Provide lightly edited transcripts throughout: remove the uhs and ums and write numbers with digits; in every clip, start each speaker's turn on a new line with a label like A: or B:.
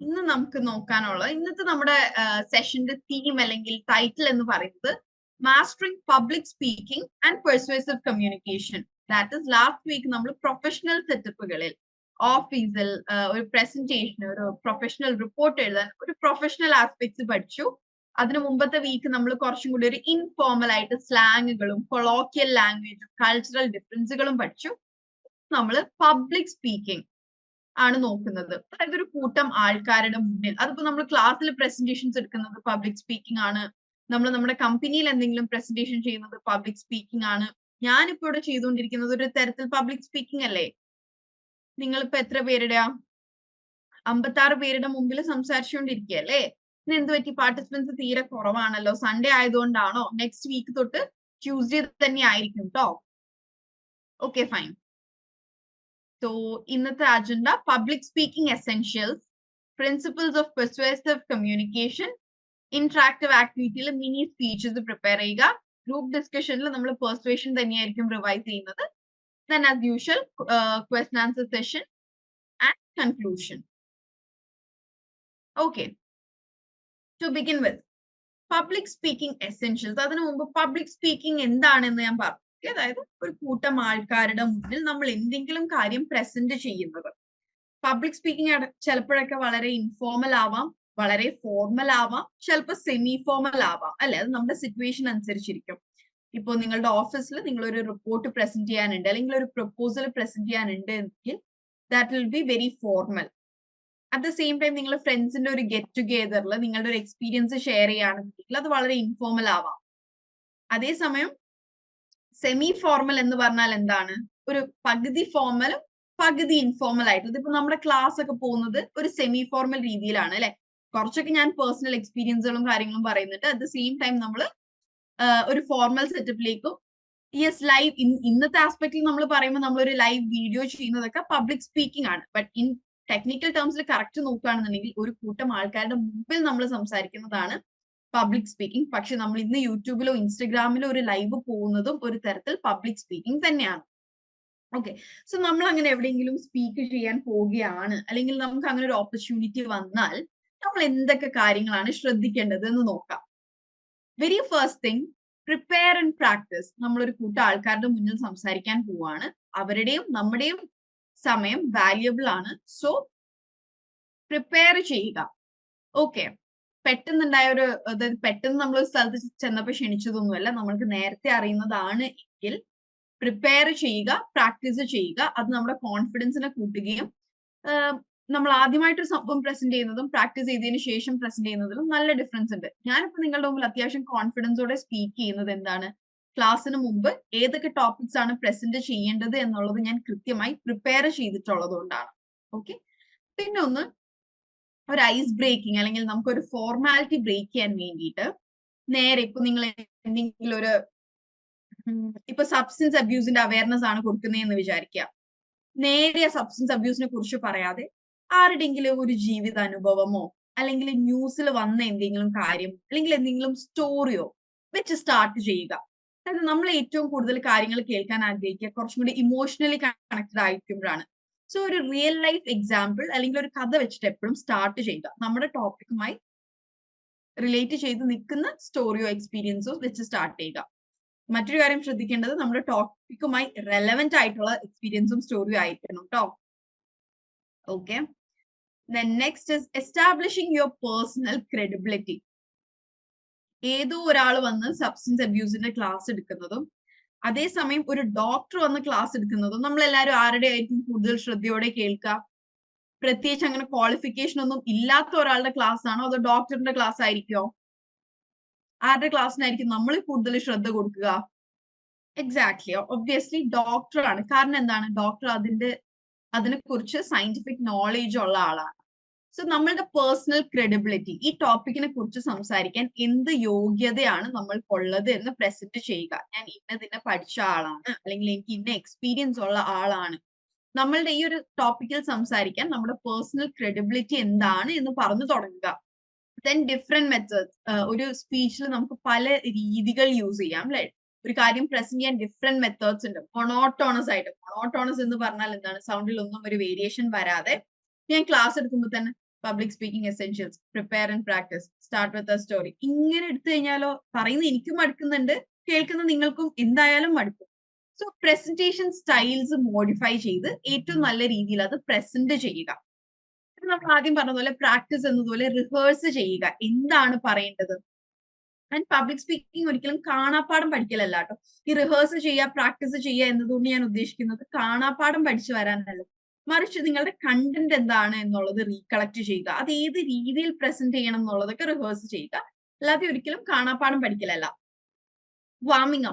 A: ഇന്ന് നമുക്ക് നോക്കാനുള്ള ഇന്നത്തെ നമ്മുടെ സെഷന്റെ തീം അല്ലെങ്കിൽ ടൈറ്റിൽ എന്ന് പറയുന്നത് mastering public speaking and persuasive communication. That is last week നമ്മൾ പ്രൊഫഷണൽ സെറ്റപ്പുകളിൽ ഓഫീസിൽ ഒരു പ്രസന്റേഷൻ, ഒരു പ്രൊഫഷണൽ റിപ്പോർട്ട് എഴുതാൻ ഒരു പ്രൊഫഷണൽ ആസ്പെക്ട്സ് പഠിച്ചു. അതിനു മുമ്പത്തെ വീക്ക് നമ്മൾ കുറച്ചും കൂടി ഒരു ഇൻഫോർമൽ ആയിട്ട് സ്ലാങ്ങുകളും കൊളോക്കിയൽ ലാംഗ്വേജും കൾച്ചറൽ ഡിഫറൻസുകളും പഠിച്ചു. നമ്മൾ പബ്ലിക് സ്പീക്കിംഗ് ആണ് നോക്കുന്നത്. അതായത് ഒരു കൂട്ടം ആൾക്കാരുടെ മുന്നിൽ, അതിപ്പോ നമ്മൾ ക്ലാസ്സിൽ പ്രസന്റേഷൻസ് എടുക്കുന്നത് പബ്ലിക് സ്പീക്കിംഗ് ആണ്, നമ്മൾ നമ്മുടെ കമ്പനിയിൽ എന്തെങ്കിലും പ്രസന്റേഷൻ ചെയ്യുന്നത് പബ്ലിക് സ്പീക്കിംഗ് ആണ്. ഞാനിപ്പോ ഇവിടെ ചെയ്തുകൊണ്ടിരിക്കുന്നത് ഒരു തരത്തിൽ പബ്ലിക് സ്പീക്കിംഗ് അല്ലേ? നിങ്ങളിപ്പോ എത്ര പേരുടെയാ? 56 പേരുടെ മുമ്പിൽ സംസാരിച്ചുകൊണ്ടിരിക്കുകയല്ലേ? ഇന്ന് എന്ത് പറ്റി? പാർട്ടിസിപ്പൻസ് തീരെ കുറവാണല്ലോ. സൺഡേ ആയതുകൊണ്ടാണോ? നെക്സ്റ്റ് വീക്ക് തൊട്ട് ട്യൂസ്ഡേ തന്നെ ആയിരിക്കും കേട്ടോ. Okay, fine. So, ഇന്നത്തെ agenda public speaking essentials, principles of persuasive communication, interactive ആക്ടിവിറ്റിയിൽ മിനി സ്പീച്ചസ് പ്രിപ്പയർ ചെയ്യുക. ഗ്രൂപ്പ് ഡിസ്കഷനിൽ നമ്മൾ പെർസ്വേഷൻ തന്നെയായിരിക്കും റിവൈസ് ചെയ്യുന്നത്. Then as usual, question answer session and conclusion. Okay, to begin with, public speaking essentials. അതിനു മുമ്പ് public speaking എന്താണെന്ന് ഞാൻ പറഞ്ഞു. അതായത് ഒരു കൂട്ടം ആൾക്കാരുടെ മുന്നിൽ നമ്മൾ എന്തെങ്കിലും കാര്യം പ്രസന്റ് ചെയ്യുന്നത്. പബ്ലിക് സ്പീക്കിംഗ് ചിലപ്പോഴൊക്കെ വളരെ ഇൻഫോർമൽ ആവാം, വളരെ ഫോർമൽ ആവാം, ചിലപ്പോൾ സെമി ഫോർമൽ ആവാം, അല്ലെ? അത് നമ്മുടെ സിറ്റുവേഷൻ അനുസരിച്ചിരിക്കും. ഇപ്പൊ നിങ്ങളുടെ ഓഫീസിൽ നിങ്ങൾ ഒരു റിപ്പോർട്ട് പ്രസന്റ് ചെയ്യാനുണ്ട്, അല്ലെങ്കിൽ ഒരു പ്രപ്പോസൽ പ്രസന്റ് ചെയ്യാനുണ്ട് എങ്കിൽ that will be very formal. At the same time നിങ്ങൾ ഫ്രണ്ട്സിന്റെ ഒരു ഗെറ്റ് ടുഗെദറിൽ നിങ്ങളുടെ ഒരു എക്സ്പീരിയൻസ് ഷെയർ ചെയ്യുകയാണെങ്കിൽ അത് വളരെ ഇൻഫോർമൽ ആവാം. അതേസമയം സെമി ഫോർമൽ എന്ന് പറഞ്ഞാൽ എന്താണ്? ഒരു പകുതി ഫോർമലും പകുതി ഇൻഫോർമൽ ആയിട്ട്. ഇതിപ്പോ നമ്മുടെ ക്ലാസ് ഒക്കെ പോകുന്നത് ഒരു സെമി ഫോർമൽ രീതിയിലാണ്, അല്ലെ? കുറച്ചൊക്കെ ഞാൻ പേഴ്സണൽ എക്സ്പീരിയൻസുകളും കാര്യങ്ങളും പറയുന്നുണ്ട്. അറ്റ് ദ സെയിം ടൈം നമ്മൾ ഒരു ഫോർമൽ സെറ്റപ്പിലേക്കും, യെസ്, ലൈവ് ഇന്നത്തെ ആസ്പെക്റ്റിൽ നമ്മൾ പറയുമ്പോൾ നമ്മൾ ഒരു ലൈവ് വീഡിയോ ചെയ്യുന്നതൊക്കെ പബ്ലിക് സ്പീക്കിംഗ് ആണ്. ബട്ട് ഇൻ ടെക്നിക്കൽ ടേംസിൽ കറക്റ്റ് നോക്കുകയാണെന്നുണ്ടെങ്കിൽ ഒരു കൂട്ടം ആൾക്കാരുടെ മുമ്പിൽ നമ്മൾ സംസാരിക്കുന്നതാണ് പബ്ലിക് സ്പീക്കിംഗ്. പക്ഷെ നമ്മൾ ഇന്ന് യൂട്യൂബിലോ ഇൻസ്റ്റഗ്രാമിലോ ഒരു ലൈവ് പോകുന്നതും ഒരു തരത്തിൽ പബ്ലിക് സ്പീക്കിംഗ് തന്നെയാണ്. ഓക്കെ, സോ നമ്മൾ അങ്ങനെ എവിടെയെങ്കിലും സ്പീക്ക് ചെയ്യാൻ പോവുകയാണ്, അല്ലെങ്കിൽ നമുക്ക് അങ്ങനെ ഒരു ഓപ്പർച്യൂണിറ്റി വന്നാൽ നമ്മൾ എന്തൊക്കെ കാര്യങ്ങളാണ് ശ്രദ്ധിക്കേണ്ടത് എന്ന് നോക്കാം. Very first thing, prepare and practice. നമ്മളൊരു കൂട്ടം ആൾക്കാരുടെ മുന്നിൽ സംസാരിക്കാൻ പോവാണ്. അവരുടെയും നമ്മുടെയും സമയം വാല്യുബിൾ ആണ്. സോ പ്രിപ്പയർ ചെയ്യുക. ഓക്കെ, പെട്ടെന്നുണ്ടായ ഒരു, അതായത് പെട്ടെന്ന് നമ്മൾ ഒരു സ്ഥലത്ത് ചെന്നപ്പോൾ ക്ഷണിച്ചതൊന്നുമല്ല, നമ്മൾക്ക് നേരത്തെ അറിയുന്നതാണ് എങ്കിൽ പ്രിപ്പയർ ചെയ്യുക, പ്രാക്ടീസ് ചെയ്യുക. അത് നമ്മുടെ കോൺഫിഡൻസിനെ കൂട്ടുകയും നമ്മൾ ആദ്യമായിട്ടൊരു സംഭവം പ്രസന്റ് ചെയ്യുന്നതും പ്രാക്ടീസ് ചെയ്തതിനു ശേഷം പ്രസന്റ് ചെയ്യുന്നതിലും നല്ല ഡിഫറൻസ് ഉണ്ട്. ഞാനിപ്പോ നിങ്ങളുടെ മുമ്പിൽ അത്യാവശ്യം കോൺഫിഡൻസോടെ സ്പീക്ക് ചെയ്യുന്നത് എന്താണ്? ക്ലാസ്സിന് മുമ്പ് ഏതൊക്കെ ടോപ്പിക്സ് ആണ് പ്രസന്റ് ചെയ്യേണ്ടത് എന്നുള്ളത് ഞാൻ കൃത്യമായി പ്രിപ്പയർ ചെയ്തിട്ടുള്ളത് കൊണ്ടാണ്. ഓക്കെ, പിന്നെ ഒന്ന്, ഒരു ഐസ് ബ്രേക്കിംഗ് അല്ലെങ്കിൽ നമുക്കൊരു ഫോർമാലിറ്റി ബ്രേക്ക് ചെയ്യാൻ വേണ്ടിയിട്ട് നേരെ ഇപ്പൊ നിങ്ങൾ എന്തെങ്കിലും ഒരു ഇപ്പൊ സബ്സ്റ്റൻസ് അബ്യൂസിന്റെ അവയർനെസ് ആണ് കൊടുക്കുന്നതെന്ന് വിചാരിക്കുക. നേരിയ സബ്സ്റ്റൻസ് അബ്യൂസിനെ കുറിച്ച് പറയാതെ ആരുടെങ്കിലും ഒരു ജീവിത അനുഭവമോ അല്ലെങ്കിൽ ന്യൂസിൽ വന്ന എന്തെങ്കിലും കാര്യം അല്ലെങ്കിൽ എന്തെങ്കിലും സ്റ്റോറിയോ വെച്ച് സ്റ്റാർട്ട് ചെയ്യുക. അതായത് നമ്മൾ ഏറ്റവും കൂടുതൽ കാര്യങ്ങൾ കേൾക്കാൻ ആഗ്രഹിക്കുക കുറച്ചും കൂടി ഇമോഷണലി കണക്റ്റഡ് ആയിരിക്കുമ്പോഴാണ്. സോ ഒരു റിയൽ ലൈഫ് എക്സാമ്പിൾ അല്ലെങ്കിൽ ഒരു കഥ വെച്ചിട്ട് എപ്പോഴും സ്റ്റാർട്ട് ചെയ്യുക. നമ്മുടെ ടോപ്പിക്കുമായി റിലേറ്റ് ചെയ്ത് നിൽക്കുന്ന സ്റ്റോറിയോ എക്സ്പീരിയൻസോ വെച്ച് സ്റ്റാർട്ട് ചെയ്യുക. മറ്റൊരു കാര്യം ശ്രദ്ധിക്കേണ്ടത് നമ്മുടെ ടോപ്പിക്കുമായി റെലവെന്റ് ആയിട്ടുള്ള എക്സ്പീരിയൻസും സ്റ്റോറിയും ആയിരിക്കണം കേട്ടോ. Okay, then next is establishing your personal credibility. ഏതോ ഒരാൾ വന്ന് സബ്സ്റ്റൻസ് അബ്യൂസിന്റെ ക്ലാസ് എടുക്കുന്നതും അതേസമയം ഒരു ഡോക്ടർ വന്ന് ക്ലാസ് എടുക്കുന്നതും നമ്മൾ എല്ലാവരും ആരുടെ ആയിരിക്കും കൂടുതൽ ശ്രദ്ധയോടെ കേൾക്കുക? പ്രത്യേകിച്ച് അങ്ങനെ ക്വാളിഫിക്കേഷൻ ഒന്നും ഇല്ലാത്ത ഒരാളുടെ ക്ലാസ് ആണോ അതോ ഡോക്ടറിന്റെ ക്ലാസ് ആയിരിക്കോ? ആരുടെ ക്ലാസ്സിനായിരിക്കും നമ്മൾ കൂടുതൽ ശ്രദ്ധ കൊടുക്കുക? എക്സാക്ട്ലി, ഒബ്വിയസ്ലി ഡോക്ടർ ആണ്. കാരണം എന്താണ്? ഡോക്ടർ അതിനെക്കുറിച്ച് സയന്റിഫിക് നോളേജ് ഉള്ള ആളാണ്. സോ നമ്മളുടെ പേഴ്സണൽ ക്രെഡിബിലിറ്റി, ഈ ടോപ്പിക്കിനെ കുറിച്ച് സംസാരിക്കാൻ എന്ത് യോഗ്യതയാണ് നമ്മൾക്കുള്ളത് എന്ന് പ്രസന്റ് ചെയ്യുക. ഞാൻ ഇന്നതിനെ പഠിച്ച ആളാണ്, അല്ലെങ്കിൽ എനിക്ക് ഇന്ന എക്സ്പീരിയൻസ് ഉള്ള ആളാണ്. നമ്മളുടെ ഈ ഒരു ടോപ്പിക്കിൽ സംസാരിക്കാൻ നമ്മുടെ പേഴ്സണൽ ക്രെഡിബിലിറ്റി എന്താണ് എന്ന് പറഞ്ഞു തുടങ്ങുക. Then different methods. ഒരു സ്പീച്ചിൽ നമുക്ക് പല രീതികൾ യൂസ് ചെയ്യാം, അല്ലെ? ഒരു കാര്യം പ്രസന്റ് ചെയ്യാൻ ഡിഫറെന്റ് മെത്തേഡ്സ് ഉണ്ട്. മൊണോട്ടോണസ് ആയിട്ട്, മൊണോട്ടോണസ് എന്ന് പറഞ്ഞാൽ എന്താണ്? സൗണ്ടിൽ ഒന്നും ഒരു വേരിയേഷൻ വരാതെ ഞാൻ ക്ലാസ് എടുക്കുമ്പോൾ തന്നെ public speaking essentials, prepare and practice, start with a story. ഇങ്ങനെ എടുത്തു കഴിഞ്ഞാലോ പറയുന്ന എനിക്കും മടുക്കുന്നുണ്ട്, കേൾക്കുന്ന നിങ്ങൾക്കും എന്തായാലും മടുക്കും. സോ പ്രസന്റേഷൻ സ്റ്റൈൽസ് മോഡിഫൈ ചെയ്ത് ഏറ്റവും നല്ല രീതിയിൽ അത് പ്രസന്റ് ചെയ്യുക. നമ്മൾ ആദ്യം പറഞ്ഞ പോലെ പ്രാക്ടീസ് എന്നതുപോലെ റിഹേഴ്സ് ചെയ്യുക, എന്താണ് പറയേണ്ടത്. ആൻഡ് പബ്ലിക് സ്പീക്കിംഗ് ഒരിക്കലും കാണാപ്പാഠം പഠിക്കലല്ല കേട്ടോ. ഈ റിഹേഴ്സ് ചെയ്യുക, പ്രാക്ടീസ് ചെയ്യുക എന്നതുകൊണ്ട് ഞാൻ ഉദ്ദേശിക്കുന്നത് കാണാപ്പാഠം പഠിച്ചു വരാനല്ല, മറിച്ച് നിങ്ങളുടെ കണ്ടന്റ് എന്താണ് എന്നുള്ളത് റീകളക്ട് ചെയ്യുക, അത് ഏത് രീതിയിൽ പ്രസന്റ് ചെയ്യണം എന്നുള്ളതൊക്കെ റിഹേഴ്സ് ചെയ്യുക, അല്ലാതെ ഒരിക്കലും കാണാപ്പാഠം പഠിക്കലല്ല. വാമിംഗ്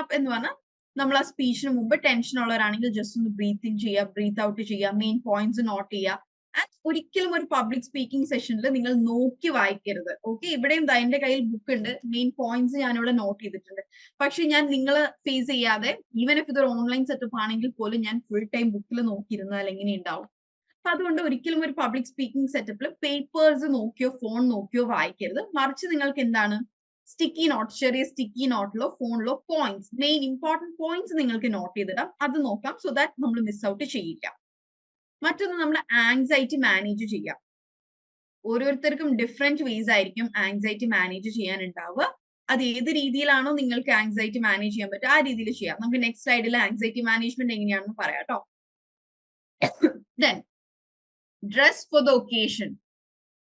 A: അപ്പ് എന്ന് പറഞ്ഞാൽ നമ്മൾ ആ സ്പീച്ചിന് മുമ്പ് ടെൻഷൻ ഉള്ളവരാണെങ്കിൽ ജസ്റ്റ് ഒന്ന് ബ്രീത്ത് ഇൻ ചെയ്യുക, ബ്രീത്ത് ഔട്ട് ചെയ്യുക, മെയിൻ പോയിന്റ്സ് നോട്ട് ചെയ്യുക. ആൻഡ് ഒരിക്കലും ഒരു പബ്ലിക് സ്പീക്കിംഗ് സെഷനിൽ നിങ്ങൾ നോക്കി വായിക്കരുത്. ഓക്കെ, ഇവിടെയും എന്റെ കയ്യിൽ ബുക്ക് ഉണ്ട്, മെയിൻ പോയിന്റ്സ് ഞാൻ ഇവിടെ നോട്ട് ചെയ്തിട്ടുണ്ട്. പക്ഷെ ഞാൻ നിങ്ങളെ ഫേസ് ചെയ്യാതെ, ഈവൻ ഇഫ് ഇതൊരു ഓൺലൈൻ സെറ്റപ്പ് ആണെങ്കിൽ പോലും ഞാൻ ഫുൾ ടൈം ബുക്കിൽ നോക്കിയിരുന്നാൽ എങ്ങനെ ഉണ്ടാവും. അപ്പൊ അതുകൊണ്ട് ഒരിക്കലും ഒരു പബ്ലിക് സ്പീക്കിംഗ് സെറ്റപ്പിൽ പേപ്പേഴ്സ് നോക്കിയോ ഫോൺ നോക്കിയോ വായിക്കരുത്, മറിച്ച് നിങ്ങൾക്ക് എന്താണ് സ്റ്റിക്കി നോട്ട്, ചെറിയ സ്റ്റിക്കി നോട്ടിലോ ഫോണിലോ പോയിന്റ്സ്, മെയിൻ ഇമ്പോർട്ടന്റ് പോയിന്റ്സ് നിങ്ങൾക്ക് നോട്ട് ചെയ്തിടാം, അത് നോക്കാം, സോ ദാറ്റ് നമ്മൾ മിസ് ഔട്ട് ചെയ്യില്ല. മറ്റൊന്ന് നമ്മുടെ ആങ്സൈറ്റി മാനേജ് ചെയ്യാം. ഓരോരുത്തർക്കും ഡിഫറെന്റ് വേസ് ആയിരിക്കും ആങ്സൈറ്റി മാനേജ് ചെയ്യാൻ ഉണ്ടാവുക. അത് ഏത് രീതിയിലാണോ നിങ്ങൾക്ക് ആങ്സൈറ്റി മാനേജ് ചെയ്യാൻ പറ്റുക ആ രീതിയിൽ ചെയ്യാം. നമുക്ക് നെക്സ്റ്റ് സ്ലൈഡിൽ ആങ്സൈറ്റി മാനേജ്മെന്റ് എങ്ങനെയാണെന്ന് പറയാം കേട്ടോ. Then dress for the occasion.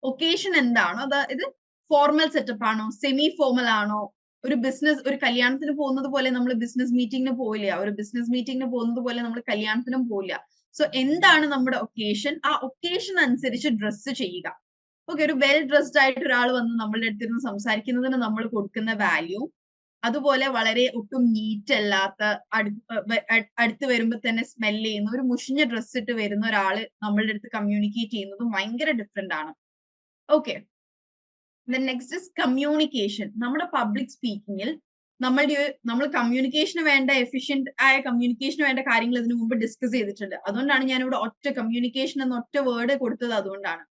A: Occasion എന്താണോ, അതായത് ഫോർമൽ സെറ്റപ്പ് ആണോ, സെമി ഫോർമൽ ആണോ, ഒരു കല്യാണത്തിന് പോകുന്നത് പോലെ നമ്മൾ ബിസിനസ് മീറ്റിംഗിന് പോയില്ല, ഒരു ബിസിനസ് മീറ്റിംഗിന് പോകുന്നത് പോലെ നമ്മൾ കല്യാണത്തിനും പോയില്ല. സോ എന്താണ് നമ്മുടെ ഒക്കേഷൻ, ആ ഒക്കേഷൻ അനുസരിച്ച് ഡ്രസ്സ് ചെയ്യുക. ഓക്കെ, ഒരു വെൽ ഡ്രസ്ഡ് ആയിട്ട് ഒരാൾ വന്ന് നമ്മളുടെ അടുത്തിരുന്ന് സംസാരിക്കുന്നതിന് നമ്മൾ കൊടുക്കുന്ന വാല്യൂ, അതുപോലെ വളരെ ഒട്ടും നീറ്റ് അല്ലാത്ത, അടുത്ത് വരുമ്പോൾ തന്നെ സ്മെല് ചെയ്യുന്ന ഒരു മുഷിഞ്ഞ ഡ്രസ്സ് ഇട്ട് വരുന്ന ഒരാള് നമ്മളുടെ അടുത്ത് കമ്മ്യൂണിക്കേറ്റ് ചെയ്യുന്നതും ഭയങ്കര ഡിഫറെന്റ് ആണ്. Okay, next is communication. നമ്മുടെ പബ്ലിക് സ്പീക്കിങ്ങിൽ നമ്മൾ കമ്മ്യൂണിക്കേഷന് വേണ്ട എഫിഷ്യന്റ് ആയ കമ്മ്യൂണിക്കേഷന് വേണ്ട കാര്യങ്ങൾ ഇതിനു മുമ്പ് ഡിസ്കസ് ചെയ്തിട്ടുണ്ട്. അതുകൊണ്ടാണ് ഞാൻ ഇവിടെ ഒറ്റ കമ്മ്യൂണിക്കേഷൻ എന്ന ഒറ്റ വേർഡ് കൊടുത്തത്. അതുകൊണ്ടാണ്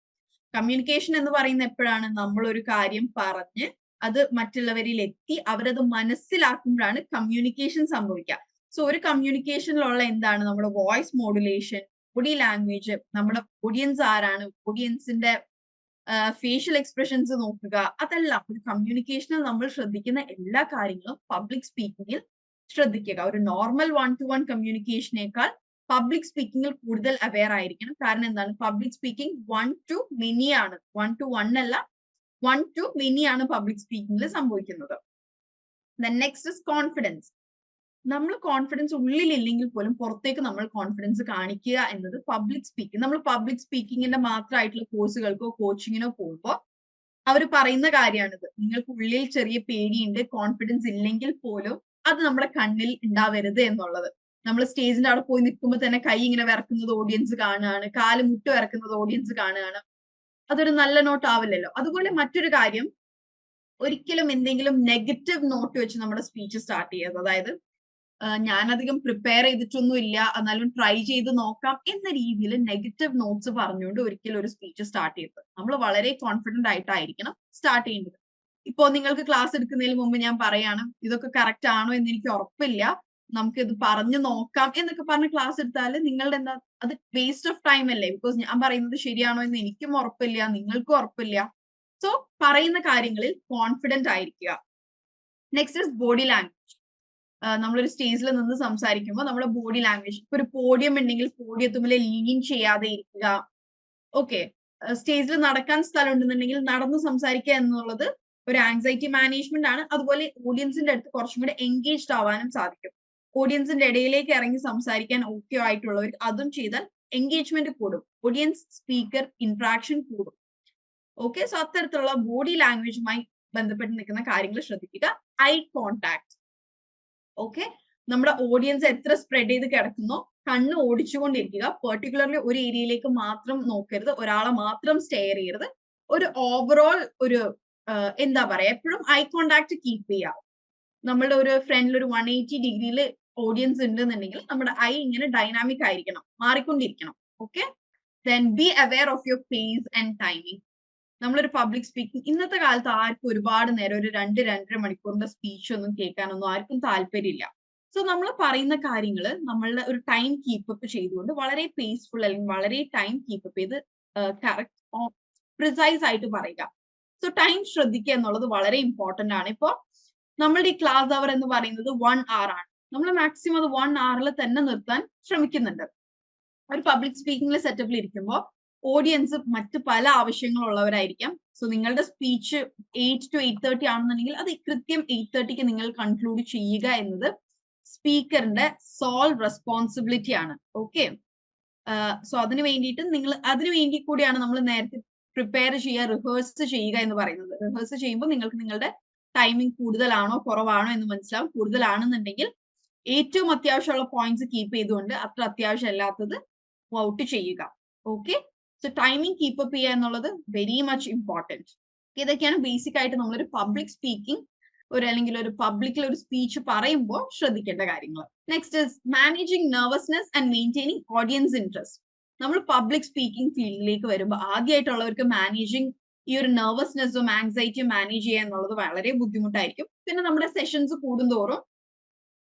A: കമ്മ്യൂണിക്കേഷൻ എന്ന് പറയുന്ന എപ്പോഴാണ് നമ്മൾ ഒരു കാര്യം പറഞ്ഞ് അത് മറ്റുള്ളവരിൽ എത്തി അവരത് മനസ്സിലാക്കുമ്പോഴാണ് കമ്മ്യൂണിക്കേഷൻ സംഭവിക്കുക. സോ ഒരു കമ്മ്യൂണിക്കേഷനിലുള്ള എന്താണ് നമ്മുടെ വോയിസ് മോഡുലേഷൻ, ബോഡി ലാംഗ്വേജ്, നമ്മുടെ ഓഡിയൻസ് ആരാണ്, ഓഡിയൻസിന്റെ ഫേഷ്യൽ എക്സ്പ്രഷൻസ് നോക്കുക, അതെല്ലാം ഒരു കമ്മ്യൂണിക്കേഷനിൽ നമ്മൾ ശ്രദ്ധിക്കുന്ന എല്ലാ കാര്യങ്ങളും പബ്ലിക് സ്പീക്കിങ്ങിൽ ശ്രദ്ധിക്കുക. ഒരു നോർമൽ 1-to-1 കമ്മ്യൂണിക്കേഷനേക്കാൾ പബ്ലിക് സ്പീക്കിങ്ങിൽ കൂടുതൽ അവെയർ ആയിരിക്കണം. കാരണം എന്താണ്, പബ്ലിക് സ്പീക്കിംഗ് 1 to many ആണ്, 1-to-1 അല്ല, 1 to many ആണ് പബ്ലിക് സ്പീക്കിങ്ങിൽ സംഭവിക്കുന്നത്. Next is confidence. നമ്മൾ കോൺഫിഡൻസ് ഉള്ളിലില്ലെങ്കിൽ പോലും പുറത്തേക്ക് നമ്മൾ കോൺഫിഡൻസ് കാണിക്കുക എന്നത് പബ്ലിക് സ്പീക്കിംഗ്. നമ്മൾ പബ്ലിക് സ്പീക്കിങ്ങിന്റെ മാത്രമായിട്ടുള്ള കോഴ്സുകൾക്കോ കോച്ചിങ്ങിനോ പോകുമ്പോൾ അവർ പറയുന്ന കാര്യമാണിത്. നിങ്ങൾക്ക് ഉള്ളിൽ ചെറിയ പേടിയുണ്ട്, കോൺഫിഡൻസ് ഇല്ലെങ്കിൽ പോലും അത് നമ്മുടെ കണ്ണിൽ ഉണ്ടാവരുത് എന്നുള്ളത്. നമ്മൾ സ്റ്റേജിന്റെ അവിടെ പോയി നിൽക്കുമ്പോൾ തന്നെ കൈ ഇങ്ങനെ വിറക്കുന്നത് ഓഡിയൻസ് കാണുകയാണ്, കാല് മുട്ട് വിറക്കുന്നത് ഓഡിയൻസ് കാണുകയാണ്, അതൊരു നല്ല നോട്ട് ആവില്ലല്ലോ. അതുപോലെ മറ്റൊരു കാര്യം, ഒരിക്കലും എന്തെങ്കിലും നെഗറ്റീവ് നോട്ട് വെച്ച് നമ്മുടെ സ്പീച്ച് സ്റ്റാർട്ട് ചെയ്യരുത്. അതായത് ഞാനധികം പ്രിപ്പയർ ചെയ്തിട്ടൊന്നും ഇല്ല, എന്നാലും ട്രൈ ചെയ്ത് നോക്കാം എന്ന രീതിയിൽ നെഗറ്റീവ് നോട്ട്സ് പറഞ്ഞുകൊണ്ട് ഒരിക്കലും ഒരു സ്പീച്ച് സ്റ്റാർട്ട് ചെയ്യരുത്. നമ്മൾ വളരെ കോൺഫിഡന്റ് ആയിട്ടായിരിക്കണം സ്റ്റാർട്ട് ചെയ്യേണ്ടത്. ഇപ്പോ നിങ്ങൾക്ക് ക്ലാസ് എടുക്കുന്നതിന് മുമ്പ് ഞാൻ പറയാണ്, ഇതൊക്കെ കറക്റ്റ് ആണോ എന്ന് എനിക്ക് ഉറപ്പില്ല, നമുക്ക് ഇത് പറഞ്ഞു നോക്കാം എന്നൊക്കെ പറഞ്ഞ് ക്ലാസ് എടുത്താൽ നിങ്ങളുടെ എന്താ, അത് വേസ്റ്റ് ഓഫ് ടൈം അല്ലേ. ബിക്കോസ് ഞാൻ പറയുന്നത് ശരിയാണോ എന്ന് എനിക്കും ഉറപ്പില്ല, നിങ്ങൾക്കും ഉറപ്പില്ല. സോ പറയുന്ന കാര്യങ്ങളിൽ കോൺഫിഡന്റ് ആയിരിക്കുക. Next is body language. നമ്മളൊരു സ്റ്റേജിൽ നിന്ന് സംസാരിക്കുമ്പോൾ നമ്മുടെ ബോഡി ലാംഗ്വേജ്, ഇപ്പൊ ഒരു പോഡിയം ഉണ്ടെങ്കിൽ പോഡിയത്തുമ്പിൽ ലീൻ ചെയ്യാതെ ഇരിക്കുക. ഓക്കെ, സ്റ്റേജിൽ നടക്കാൻ സ്ഥലം ഉണ്ടെന്നുണ്ടെങ്കിൽ നടന്ന് സംസാരിക്കുക എന്നുള്ളത് ഒരു ആങ്സൈറ്റി മാനേജ്മെന്റ് ആണ്. അതുപോലെ ഓഡിയൻസിന്റെ അടുത്ത് കുറച്ചും കൂടി എൻഗേജ്ഡ് ആവാനും സാധിക്കും. ഓഡിയൻസിന്റെ ഇടയിലേക്ക് ഇറങ്ങി സംസാരിക്കാൻ ഓക്കെ ആയിട്ടുള്ളവർ അതും ചെയ്താൽ എൻഗേജ്മെന്റ് കൂടും, ഓഡിയൻസ് സ്പീക്കർ ഇന്ററാക്ഷൻ കൂടും. ഓക്കെ, സോ അത്തരത്തിലുള്ള ബോഡി ലാംഗ്വേജുമായി ബന്ധപ്പെട്ട് നിൽക്കുന്ന കാര്യങ്ങൾ ശ്രദ്ധിക്കുക. Eye contact. ഓക്കെ, നമ്മുടെ ഓഡിയൻസ് എത്ര സ്പ്രെഡ് ചെയ്ത് കിടക്കുന്നോ കണ്ണ് ഓടിച്ചുകൊണ്ടിരിക്കുക. പെർട്ടിക്കുലർലി ഒരു ഏരിയയിലേക്ക് മാത്രം നോക്കരുത്, ഒരാളെ മാത്രം സ്റ്റെയർ ചെയ്യരുത്. ഒരു ഓവറോൾ ഒരു എന്താ പറയാ, എപ്പോഴും ഐ കോണ്ടാക്ട് കീപ്പ് ചെയ്യുക. നമ്മളുടെ ഒരു ഫ്രണ്ടിൽ ഒരു 180 ഡിഗ്രിയിൽ ഓഡിയൻസ് ഉണ്ടെന്നുണ്ടെങ്കിൽ നമ്മുടെ ഐ ഇങ്ങനെ ഡൈനാമിക് ആയിരിക്കണം, മാറിക്കൊണ്ടിരിക്കണം. Okay, then be aware of your pace and timing. നമ്മളൊരു പബ്ലിക് സ്പീക്കിംഗ്, ഇന്നത്തെ കാലത്ത് ആർക്കും ഒരുപാട് നേരം ഒരു 2-2.5 മണിക്കൂറിന്റെ സ്പീച്ച് ഒന്നും കേൾക്കാനൊന്നും ആർക്കും താല്പര്യമില്ല. സോ നമ്മൾ പറയുന്ന കാര്യങ്ങൾ നമ്മളുടെ ഒരു ടൈം കീപ്പപ്പ് ചെയ്തുകൊണ്ട് വളരെ പേസ്ഫുൾ അല്ലെങ്കിൽ വളരെ ടൈം കീപ്പപ്പ് ചെയ്ത് കറക്റ്റ് പ്രിസൈസ് ആയിട്ട് പറയുക. സോ ടൈം ശ്രദ്ധിക്കുക എന്നുള്ളത് വളരെ ഇമ്പോർട്ടന്റ് ആണ്. ഇപ്പോ നമ്മളുടെ ഈ ക്ലാസ് അവർ എന്ന് പറയുന്നത് 1 hour ആണ്. നമ്മൾ മാക്സിമം അത് 1 hourൽ തന്നെ നിർത്താൻ ശ്രമിക്കുന്നുണ്ട്. ഒരു പബ്ലിക് സ്പീക്കിംഗ് സെറ്റപ്പിൽ ഇരിക്കുമ്പോൾ ഓഡിയൻസ് മറ്റ് പല ആവശ്യങ്ങളുള്ളവരായിരിക്കാം. സോ നിങ്ങളുടെ സ്പീച്ച് 8 to 8:30 ആണെന്നുണ്ടെങ്കിൽ അത് കൃത്യം 8:30ക്ക് നിങ്ങൾ കൺക്ലൂഡ് ചെയ്യുക എന്നത് സ്പീക്കറിന്റെ സോൾ റെസ്പോൺസിബിലിറ്റി ആണ്. ഓക്കെ, സോ അതിന് വേണ്ടി കൂടിയാണ് നമ്മൾ നേരത്തെ പ്രിപ്പയർ ചെയ്യുക, റിഹേഴ്സ് ചെയ്യുക എന്ന് പറയുന്നത്. റിഹേഴ്സ് ചെയ്യുമ്പോൾ നിങ്ങൾക്ക് നിങ്ങളുടെ ടൈമിംഗ് കൂടുതലാണോ കുറവാണോ എന്ന് മനസ്സിലാവും. കൂടുതലാണെന്നുണ്ടെങ്കിൽ ഏറ്റവും അത്യാവശ്യമുള്ള പോയിന്റ്സ് കീപ്പ് ചെയ്തുകൊണ്ട് അത്ര അത്യാവശ്യം അല്ലാത്തത് ഔട്ട് ചെയ്യുക. Okay, so timing keep up ചെയ്യുക എന്നുള്ളത് വെരി മച്ച് ഇമ്പോർട്ടൻറ്റ്. ഇതൊക്കെയാണ് ബേസിക് ആയിട്ട് നമ്മളൊരു പബ്ലിക് സ്പീക്കിംഗ് അല്ലെങ്കിൽ ഒരു പബ്ലിക്കിൽ ഒരു സ്പീച്ച് പറയുമ്പോൾ ശ്രദ്ധിക്കേണ്ട കാര്യങ്ങൾ. Next is managing nervousness and maintaining audience interest. നമ്മൾ പബ്ലിക് സ്പീക്കിംഗ് ഫീൽഡിലേക്ക് വരുമ്പോൾ ആദ്യമായിട്ടുള്ളവർക്ക് മാനേജിങ് ഈ ഒരു നെർവസ്നെസ്സും ആങ്സൈറ്റിയും മാനേജ് ചെയ്യുക എന്നുള്ളത് വളരെ ബുദ്ധിമുട്ടായിരിക്കും. പിന്നെ നമ്മുടെ സെഷൻസ് കൂടുന്തോറും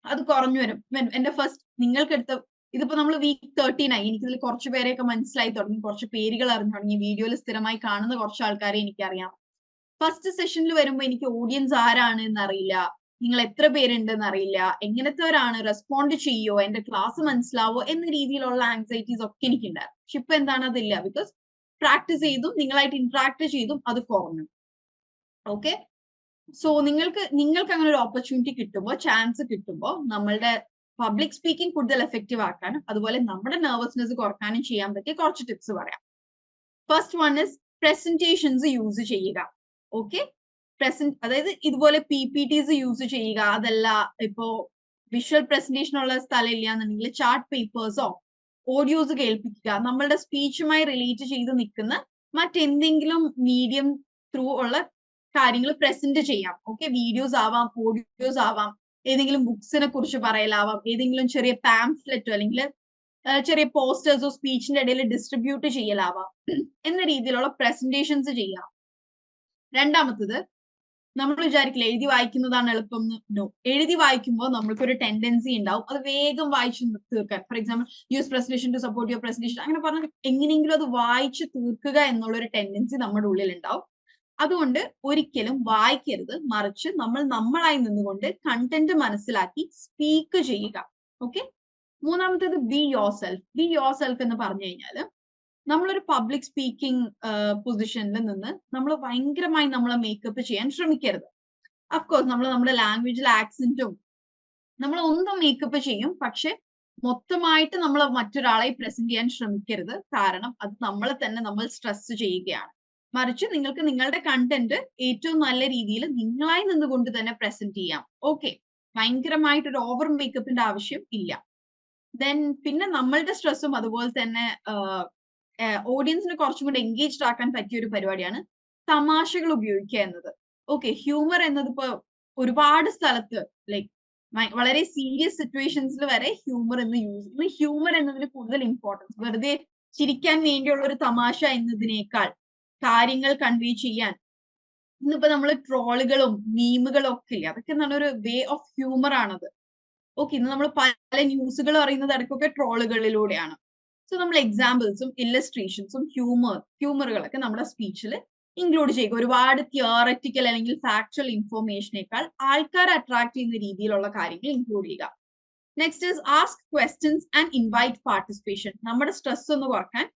A: അത് കുറഞ്ഞു വരും. എന്റെ ഫസ്റ്റ് നിങ്ങൾക്ക് എടുത്ത ഇതിപ്പോ നമ്മൾ വീക്ക് 13 ആയി. എനിക്കിതിൽ കുറച്ച് പേരെയൊക്കെ മനസ്സിലായി തുടങ്ങി, കുറച്ച് പേരുകൾ അറിഞ്ഞു തുടങ്ങി. വീഡിയോയിൽ സ്ഥിരമായി കാണുന്ന കുറച്ച് ആൾക്കാരെ എനിക്കറിയാം. ഫസ്റ്റ് സെഷനിൽ വരുമ്പോൾ എനിക്ക് ഓഡിയൻസ് ആരാണ് എന്നറിയില്ല, നിങ്ങൾ എത്ര പേരുണ്ട് എന്നറിയില്ല, എങ്ങനത്തെവരാണ്, റെസ്പോണ്ട് ചെയ്യോ, എന്റെ ക്ലാസ് മനസ്സിലാവോ എന്ന രീതിയിലുള്ള ആങ്സൈറ്റീസ് ഒക്കെ എനിക്കുണ്ടായിരുന്നു. പക്ഷെ ഇപ്പൊ എന്താണ് അതില്ല. ബിക്കോസ് പ്രാക്ടീസ് ചെയ്തും നിങ്ങളായിട്ട് ഇന്ററാക്ട് ചെയ്തും അത് കുറഞ്ഞു. ഓക്കെ, സോ നിങ്ങൾക്ക് അങ്ങനെ ഒരു ഓപ്പർച്യൂണിറ്റി കിട്ടുമ്പോൾ, ചാൻസ് കിട്ടുമ്പോൾ നമ്മളുടെ പബ്ലിക് സ്പീക്കിംഗ് കൂടുതൽ എഫക്റ്റീവ് ആക്കാനും അതുപോലെ നമ്മുടെ നെർവസ്നെസ് കുറക്കാനും ചെയ്യാൻ പറ്റിയ കുറച്ച് ടിപ്സ് പറയാം. First one is presentations use ചെയ്യുക. ഓക്കെ, അതായത് ഇതുപോലെ PPTs യൂസ് ചെയ്യുക. അതല്ല ഇപ്പോ വിഷ്വൽ പ്രസന്റേഷൻ ഉള്ള സ്ഥലം ഇല്ല എന്നുണ്ടെങ്കിൽ ചാർട്ട് പേപ്പേഴ്സോ ഓഡിയോസ് കേൾപ്പിക്കുക. നമ്മളുടെ സ്പീച്ചുമായി റിലേറ്റ് ചെയ്ത് നിൽക്കുന്ന മറ്റെന്തെങ്കിലും മീഡിയം ത്രൂ ഉള്ള കാര്യങ്ങൾ പ്രസന്റ് ചെയ്യാം. ഓക്കെ, വീഡിയോസ് ആവാം, ഓഡിയോസ് ആവാം, ഏതെങ്കിലും ബുക്സിനെ കുറിച്ച് പറയലാവാം, ഏതെങ്കിലും ചെറിയ പാംഫ്ലെറ്റോ അല്ലെങ്കിൽ ചെറിയ പോസ്റ്റേഴ്സോ സ്പീച്ചിന്റെ ഇടയിൽ ഡിസ്ട്രിബ്യൂട്ട് ചെയ്യലാവാം എന്ന രീതിയിലുള്ള പ്രസന്റേഷൻസ് ചെയ്യാം. രണ്ടാമത്തത്, നമ്മൾ വിചാരിക്കില്ല എഴുതി വായിക്കുന്നതാണ് എളുപ്പം. നോ, എഴുതി വായിക്കുമ്പോൾ നമ്മൾക്കൊരു ടെൻഡൻസി ഉണ്ടാവും അത് വേഗം വായിച്ചു തീർക്കാൻ. For example, use presentation to support your presentation, അങ്ങനെ പറഞ്ഞാൽ എങ്ങനെയെങ്കിലും അത് വായിച്ചു തീർക്കുക എന്നുള്ളൊരു ടെൻഡൻസി നമ്മുടെ ഉള്ളിൽ ഉണ്ടാവും. അതുകൊണ്ട് ഒരിക്കലും വായിക്കരുത്, മറിച്ച് നമ്മളായി നിന്നുകൊണ്ട് കണ്ടന്റ് മനസ്സിലാക്കി സ്പീക്ക് ചെയ്യുക. ഓക്കെ, മൂന്നാമത്തേത് B your self. B your self എന്ന് പറഞ്ഞു കഴിഞ്ഞാൽ നമ്മളൊരു പബ്ലിക് സ്പീക്കിംഗ് പൊസിഷനിൽ നിന്ന് നമ്മൾ ഭയങ്കരമായി നമ്മളെ മേക്കപ്പ് ചെയ്യാൻ ശ്രമിക്കരുത്. അഫ്കോഴ്സ് നമ്മൾ നമ്മുടെ ലാംഗ്വേജിൽ ആക്സെന്റും നമ്മൾ ഒന്നും മേക്കപ്പ് ചെയ്യും, പക്ഷെ മൊത്തമായിട്ട് നമ്മൾ മറ്റൊരാളെ പ്രസന്റ് ചെയ്യാൻ ശ്രമിക്കരുത്. കാരണം അത് നമ്മളെ തന്നെ നമ്മൾ സ്ട്രെസ് ചെയ്യുകയാണ്. മറിച്ച് നിങ്ങൾക്ക് നിങ്ങളുടെ കണ്ടന്റ് ഏറ്റവും നല്ല രീതിയിൽ നിങ്ങളായി നിന്നുകൊണ്ട് തന്നെ പ്രസന്റ് ചെയ്യാം. ഓക്കെ, ഭയങ്കരമായിട്ട് ഒരു ഓവർ മേക്കപ്പിന്റെ ആവശ്യം ഇല്ല. ദെൻ പിന്നെ നമ്മളുടെ സ്ട്രെസ്സും അതുപോലെ തന്നെ ഓഡിയൻസിനെ കുറച്ചും കൂടി എൻഗേജ്ഡ് ആക്കാൻ പറ്റിയ ഒരു പരിപാടിയാണ് തമാശകൾ ഉപയോഗിക്കുക എന്നത്. ഓക്കെ, ഹ്യൂമർ എന്നത് ഇപ്പൊ ഒരുപാട് സ്ഥലത്ത് ലൈക്ക് വളരെ സീരിയസ് സിറ്റുവേഷൻസിൽ വരെ ഹ്യൂമർ എന്നതിന് കൂടുതൽ ഇമ്പോർട്ടൻസ്. വെറുതെ ചിരിക്കാൻ വേണ്ടിയുള്ള ഒരു തമാശ എന്നതിനേക്കാൾ കാര്യങ്ങൾ കൺവേ ചെയ്യാൻ ഇന്നിപ്പോ നമ്മൾ ട്രോളുകളും മീമുകളും ഒക്കെ ഇല്ല, അതൊക്കെ നല്ലൊരു വേ ഓഫ് ഹ്യൂമർ ആണത്. ഓക്കെ, ഇന്ന് നമ്മൾ പല ന്യൂസുകൾ അറിയുന്നത് ഇടയ്ക്കൊക്കെ ട്രോളുകളിലൂടെയാണ്. സോ നമ്മൾ എക്സാമ്പിൾസും ഇല്ലസ്ട്രേഷൻസും ഹ്യൂമറുകളൊക്കെ നമ്മുടെ സ്പീച്ചിൽ ഇൻക്ലൂഡ് ചെയ്യുക. ഒരുപാട് തിയോററ്റിക്കൽ അല്ലെങ്കിൽ ഫാക്ച്വൽ ഇൻഫോർമേഷനേക്കാൾ ആൾക്കാരെ അട്രാക്ട് ചെയ്യുന്ന രീതിയിലുള്ള കാര്യങ്ങൾ ഇൻക്ലൂഡ് ചെയ്യുക. Next is ask questions and invite participation. നമ്മുടെ സ്ട്രെസ് ഒന്ന് കുറക്കാൻ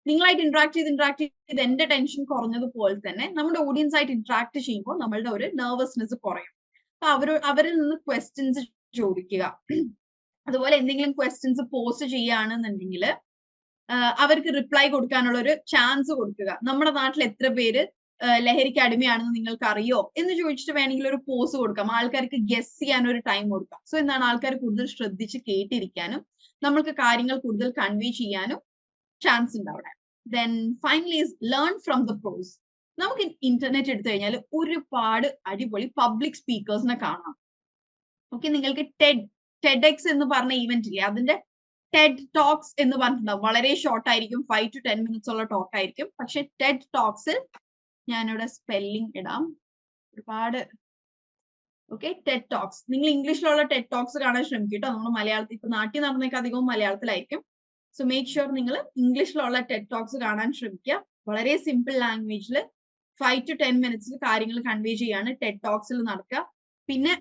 A: നിങ്ങളായിട്ട് ഇന്ററാക്ട് ചെയ്ത് എന്റെ ടെൻഷൻ കുറഞ്ഞതുപോലെ തന്നെ നമ്മുടെ ഓഡിയൻസ് ആയിട്ട് ഇന്ററാക്ട് ചെയ്യുമ്പോൾ നമ്മളുടെ ഒരു നെർവസ്നെസ് കുറയും. അപ്പൊ അവരിൽ നിന്ന് ക്വസ്റ്റ്യൻസ് ചോദിക്കുക. അതുപോലെ എന്തെങ്കിലും ക്വസ്റ്റ്യൻസ് പോസ്റ്റ് ചെയ്യുകയാണെന്നുണ്ടെങ്കിൽ അവർക്ക് റിപ്ലൈ കൊടുക്കാനുള്ള ഒരു ചാൻസ് കൊടുക്കുക. നമ്മുടെ നാട്ടിൽ എത്ര പേര് ലഹരിക്ക് അടിമയാണെന്ന് നിങ്ങൾക്ക് അറിയോ എന്ന് ചോദിച്ചിട്ട് വേണമെങ്കിൽ ഒരു പോസ് കൊടുക്കാം. ആൾക്കാർക്ക് ഗസ് ചെയ്യാൻ ഒരു ടൈം കൊടുക്കാം. സോ എന്താണ്, ആൾക്കാർ കൂടുതൽ ശ്രദ്ധിച്ച് കേട്ടിരിക്കാനും നമ്മൾക്ക് കാര്യങ്ങൾ കൂടുതൽ കൺവേ ചെയ്യാനും ചാൻസ് ഉണ്ട് അവിടെ. Then finally is learn from the pros. നമുക്ക് ഇന്റർനെറ്റ് എടുത്തു കഴിഞ്ഞാൽ ഒരുപാട് അടിപൊളി പബ്ലിക് സ്പീക്കേഴ്സിനെ കാണാം. ഓക്കെ, നിങ്ങൾക്ക് ടെഡെക്സ് എന്ന് പറഞ്ഞ ഈവന്റ് ഇല്ലേ, അതിന്റെ ടെഡ് ടോക്സ് എന്ന് പറഞ്ഞിട്ടുണ്ടാവും. വളരെ ഷോർട്ട് ആയിരിക്കും, 5 to 10 minutes ഉള്ള ടോക്ക് ആയിരിക്കും. പക്ഷെ ടെഡ് ടോക്സിൽ ഞാനിവിടെ സ്പെല്ലിംഗ് ഇടാം ഒരുപാട്. ഓക്കെ, ടെഡ് ടോക്സ്, നിങ്ങൾ ഇംഗ്ലീഷിലുള്ള ടെഡ് ടോക്സ് കാണാൻ ശ്രമിക്കും കേട്ടോ. നമ്മൾ മലയാളത്തിൽ ഇപ്പൊ നാട്ടിൽ നടന്നേക്ക് അധികവും മലയാളത്തിലായിരിക്കും. സോ മേക്ക് ഷുവർ നിങ്ങൾ ഇംഗ്ലീഷിലുള്ള ടെഡ് ടോക്സ് കാണാൻ ശ്രമിക്കുക. വളരെ സിമ്പിൾ ലാംഗ്വേജിൽ 5 to 10 മിനിറ്റ്സിൽ കാര്യങ്ങൾ കൺവേ ചെയ്യാണ് ടെഡ് ടോക്സിൽ നടക്കുക. പിന്നെ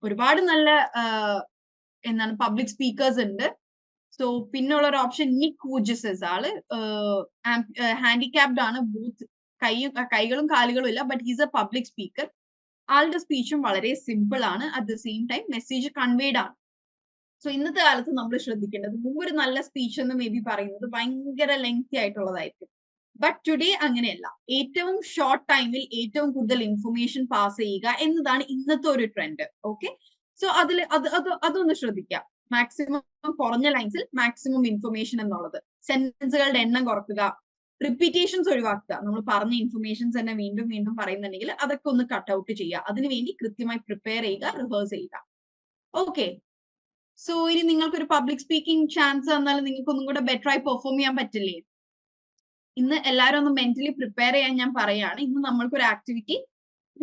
A: ഒരുപാട് നല്ല എന്താണ് പബ്ലിക് സ്പീക്കേഴ്സ് ഉണ്ട്. സോ പിന്നുള്ള ഒരു ഓപ്ഷൻ നിക് വൂജിസസ്. ആള് ഹാൻഡിക്യാപ്ഡ് ആണ്, ബൂത്ത് കൈകളും കാലുകളും ഇല്ല, but he's A public speaker. ആളുടെ സ്പീച്ചും വളരെ സിമ്പിൾ ആണ്, at the same time message conveyed ആണ്. സോ ഇന്നത്തെ കാലത്ത് നമ്മൾ ശ്രദ്ധിക്കേണ്ടത് മുമ്പ് ഒരു നല്ല സ്പീച്ച് എന്ന് മേ ബി പറയുന്നത് ഭയങ്കര ലെങ്തി ആയിട്ടുള്ളതായിരിക്കും. ബട്ട് ടുഡേ അങ്ങനെയല്ല. ഏറ്റവും ഷോർട്ട് ടൈമിൽ ഏറ്റവും കൂടുതൽ ഇൻഫർമേഷൻ പാസ് ചെയ്യുക എന്നതാണ് ഇന്നത്തെ ഒരു ട്രെൻഡ്. ഓക്കെ, സോ അതൊന്ന് ശ്രദ്ധിക്കാം. മാക്സിമം കുറഞ്ഞ ലൈൻസിൽ മാക്സിമം ഇൻഫർമേഷൻ എന്നുള്ളത്. സെന്റൻസുകളുടെ എണ്ണം കുറക്കുക, റിപ്പീറ്റേഷൻസ് ഒഴിവാക്കുക. നമ്മൾ പറഞ്ഞ ഇൻഫർമേഷൻസ് തന്നെ വീണ്ടും വീണ്ടും പറയുന്നുണ്ടെങ്കിൽ അതൊക്കെ ഒന്ന് കട്ട് ഔട്ട് ചെയ്യുക. അതിനുവേണ്ടി കൃത്യമായി പ്രിപ്പയർ ചെയ്യുക, റിഹേഴ്സ് ചെയ്യുക. ഓക്കെ, സോ ഇനി നിങ്ങൾക്ക് ഒരു പബ്ലിക് സ്പീക്കിംഗ് ചാൻസ് തന്നാൽ നിങ്ങൾക്ക് ഒന്നും കൂടെ ബെറ്റർ ആയി പെർഫോം ചെയ്യാൻ പറ്റില്ലേ? ഇന്ന് എല്ലാവരും ഒന്ന് മെന്റലി പ്രിപ്പയർ ചെയ്യാൻ ഞാൻ പറയാണ്. ഇന്ന് നമ്മൾക്കൊരു ആക്ടിവിറ്റി,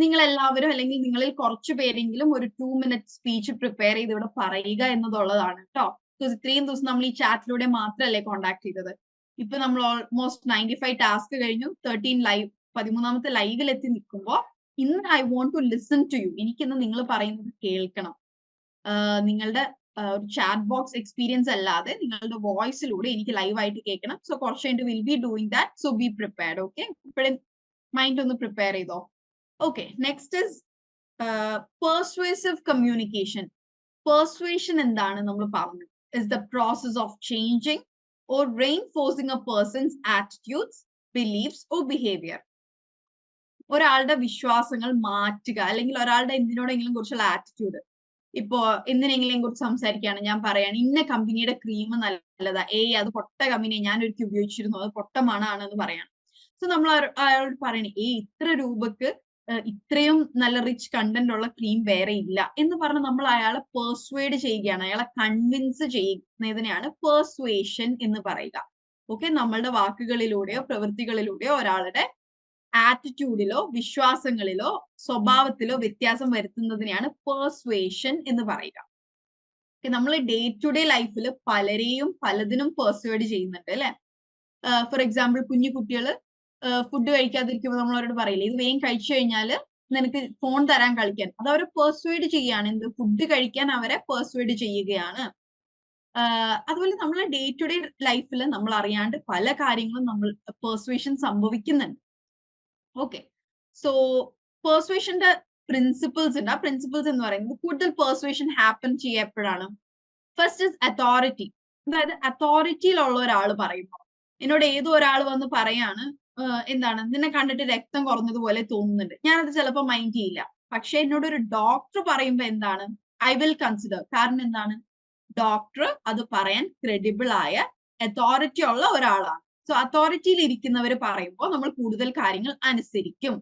A: നിങ്ങൾ എല്ലാവരും അല്ലെങ്കിൽ നിങ്ങളിൽ കുറച്ചു പേരെങ്കിലും ഒരു 2 minute സ്പീച്ച് പ്രിപ്പയർ ചെയ്ത് ഇവിടെ പറയുക എന്നതുള്ളതാണ് കേട്ടോ. ബിക്കോസ് ഇത്രയും ദിവസം നമ്മൾ ഈ ചാറ്റിലൂടെ മാത്രമല്ലേ കോണ്ടാക്ട് ചെയ്തത്. ഇപ്പൊ നമ്മൾ ഓൾമോസ്റ്റ് 95 ടാസ്ക് കഴിഞ്ഞു, 13ാമത്തെ ലൈവിൽ എത്തി നിൽക്കുമ്പോൾ ഇന്ന് I want to listen to you. എനിക്കിന്ന് നിങ്ങൾ പറയുന്നത് കേൾക്കണം. നിങ്ങളുടെ ഒരു ചാറ്റ് ബോക്സ് എക്സ്പീരിയൻസ് അല്ലാതെ നിങ്ങളുടെ വോയിസിലൂടെ എനിക്ക് ലൈവ് ആയിട്ട് കേൾക്കണം. സോ കുറച്ച് കഴിഞ്ഞിട്ട് will be doing that. So be prepared. Okay, ഇപ്പോഴും മൈൻഡ് ഒന്ന് പ്രിപ്പയർ ചെയ്തോ. Okay, next is persuasive communication. Persuasion എന്താണ് നമ്മൾ പറഞ്ഞു? Is the process of changing or reinforcing a person's attitudes, beliefs or behaviour. ഒരാളുടെ വിശ്വാസങ്ങൾ മാറ്റുക, അല്ലെങ്കിൽ ഒരാളുടെ എന്തിനോടെങ്കിലും കുറിച്ചുള്ള ആറ്റിറ്റ്യൂഡ്. ഇപ്പോ എന്തിനെങ്കിലും കുറിച്ച് സംസാരിക്കുകയാണ്, ഞാൻ പറയാണ് ഇന്ന കമ്പനിയുടെ ക്രീം നല്ലതാ, അത് പൊട്ട കമ്പനി, ഞാൻ ഒരിക്കൽ ഉപയോഗിച്ചിരുന്നു, അത് പൊട്ട മണാണെന്ന് പറയാണ്. സോ നമ്മൾ അയാളോട് പറയണേ, ഇത്ര രൂപക്ക് ഇത്രയും നല്ല റിച്ച് കണ്ടന്റ് ഉള്ള ക്രീം വേറെ ഇല്ല എന്ന് പറഞ്ഞ് നമ്മൾ അയാളെ പെർസ്വേഡ് ചെയ്യുകയാണ്, അയാളെ കൺവിൻസ് ചെയ്യുന്നതിനെയാണ് പെർസ്വേഷൻ എന്ന് പറയുക. ഓക്കെ, നമ്മളുടെ വാക്കുകളിലൂടെയോ പ്രവൃത്തികളിലൂടെയോ ഒരാളുടെ ആറ്റിറ്റ്യൂഡിലോ വിശ്വാസങ്ങളിലോ സ്വഭാവത്തിലോ വ്യത്യാസം വരുത്തുന്നതിനെയാണ് പെർസ്വേഷൻ എന്ന് പറയുക. നമ്മൾ ഡേ ടു ഡേ ലൈഫിൽ പലരെയും പലതിനും പെർസ്വേഡ് ചെയ്യുന്നുണ്ട് അല്ലെ. ഫോർ എക്സാമ്പിൾ, കുഞ്ഞു കുട്ടികൾ ഫുഡ് കഴിക്കാതിരിക്കുമ്പോൾ നമ്മൾ അവരോട് പറയില്ലേ, ഇത് വേഗം കഴിച്ചു കഴിഞ്ഞാൽ നിനക്ക് ഫോൺ തരാൻ കളിക്കാൻ. അത് അവരെ പെർസ്വേഡ് ചെയ്യാണ്. എന്ത് ഫുഡ് കഴിക്കാൻ അവരെ പെർസ്വേഡ് ചെയ്യുകയാണ്. അതുപോലെ നമ്മൾ ഡേ ടു ഡേ ലൈഫിൽ നമ്മൾ അറിയാണ്ട് പല കാര്യങ്ങളും നമ്മൾ പെർസ്വേഷൻ സംഭവിക്കുന്നുണ്ട്. ഓക്കെ, സോ പെർസ്വേഷന്റെ പ്രിൻസിപ്പിൾസ് ഉണ്ട്. ആ പ്രിൻസിപ്പിൾസ് എന്ന് പറയുന്നത് കൂടുതൽ പെർസ്വേഷൻ ഹാപ്പൻ ചെയ്യപ്പോഴാണ്. First is authority. അതായത് അതോറിറ്റിയിലുള്ള ഒരാൾ പറയുമ്പോൾ, എന്നോട് ഏതോ ഒരാൾ വന്ന് പറയാണ്, എന്താണ് നിന്നെ കണ്ടിട്ട് രക്തം കുറഞ്ഞതുപോലെ തോന്നുന്നുണ്ട്, ഞാനത് ചിലപ്പോൾ മൈൻഡ് ചെയ്യില്ല. പക്ഷെ എന്നോട് ഒരു ഡോക്ടർ പറയുമ്പോൾ എന്താണ്, ഐ വിൽ കൺസിഡർ. കാരണം എന്താണ്, ഡോക്ടർ അത് പറയാൻ ക്രെഡിബിൾ ആയ അതോറിറ്റി ഉള്ള ഒരാളാണ്. സോ അതോറിറ്റിയിൽ ഇരിക്കുന്നവർ പറയുമ്പോൾ നമ്മൾ കൂടുതൽ കാര്യങ്ങൾ അനുസരിക്കും.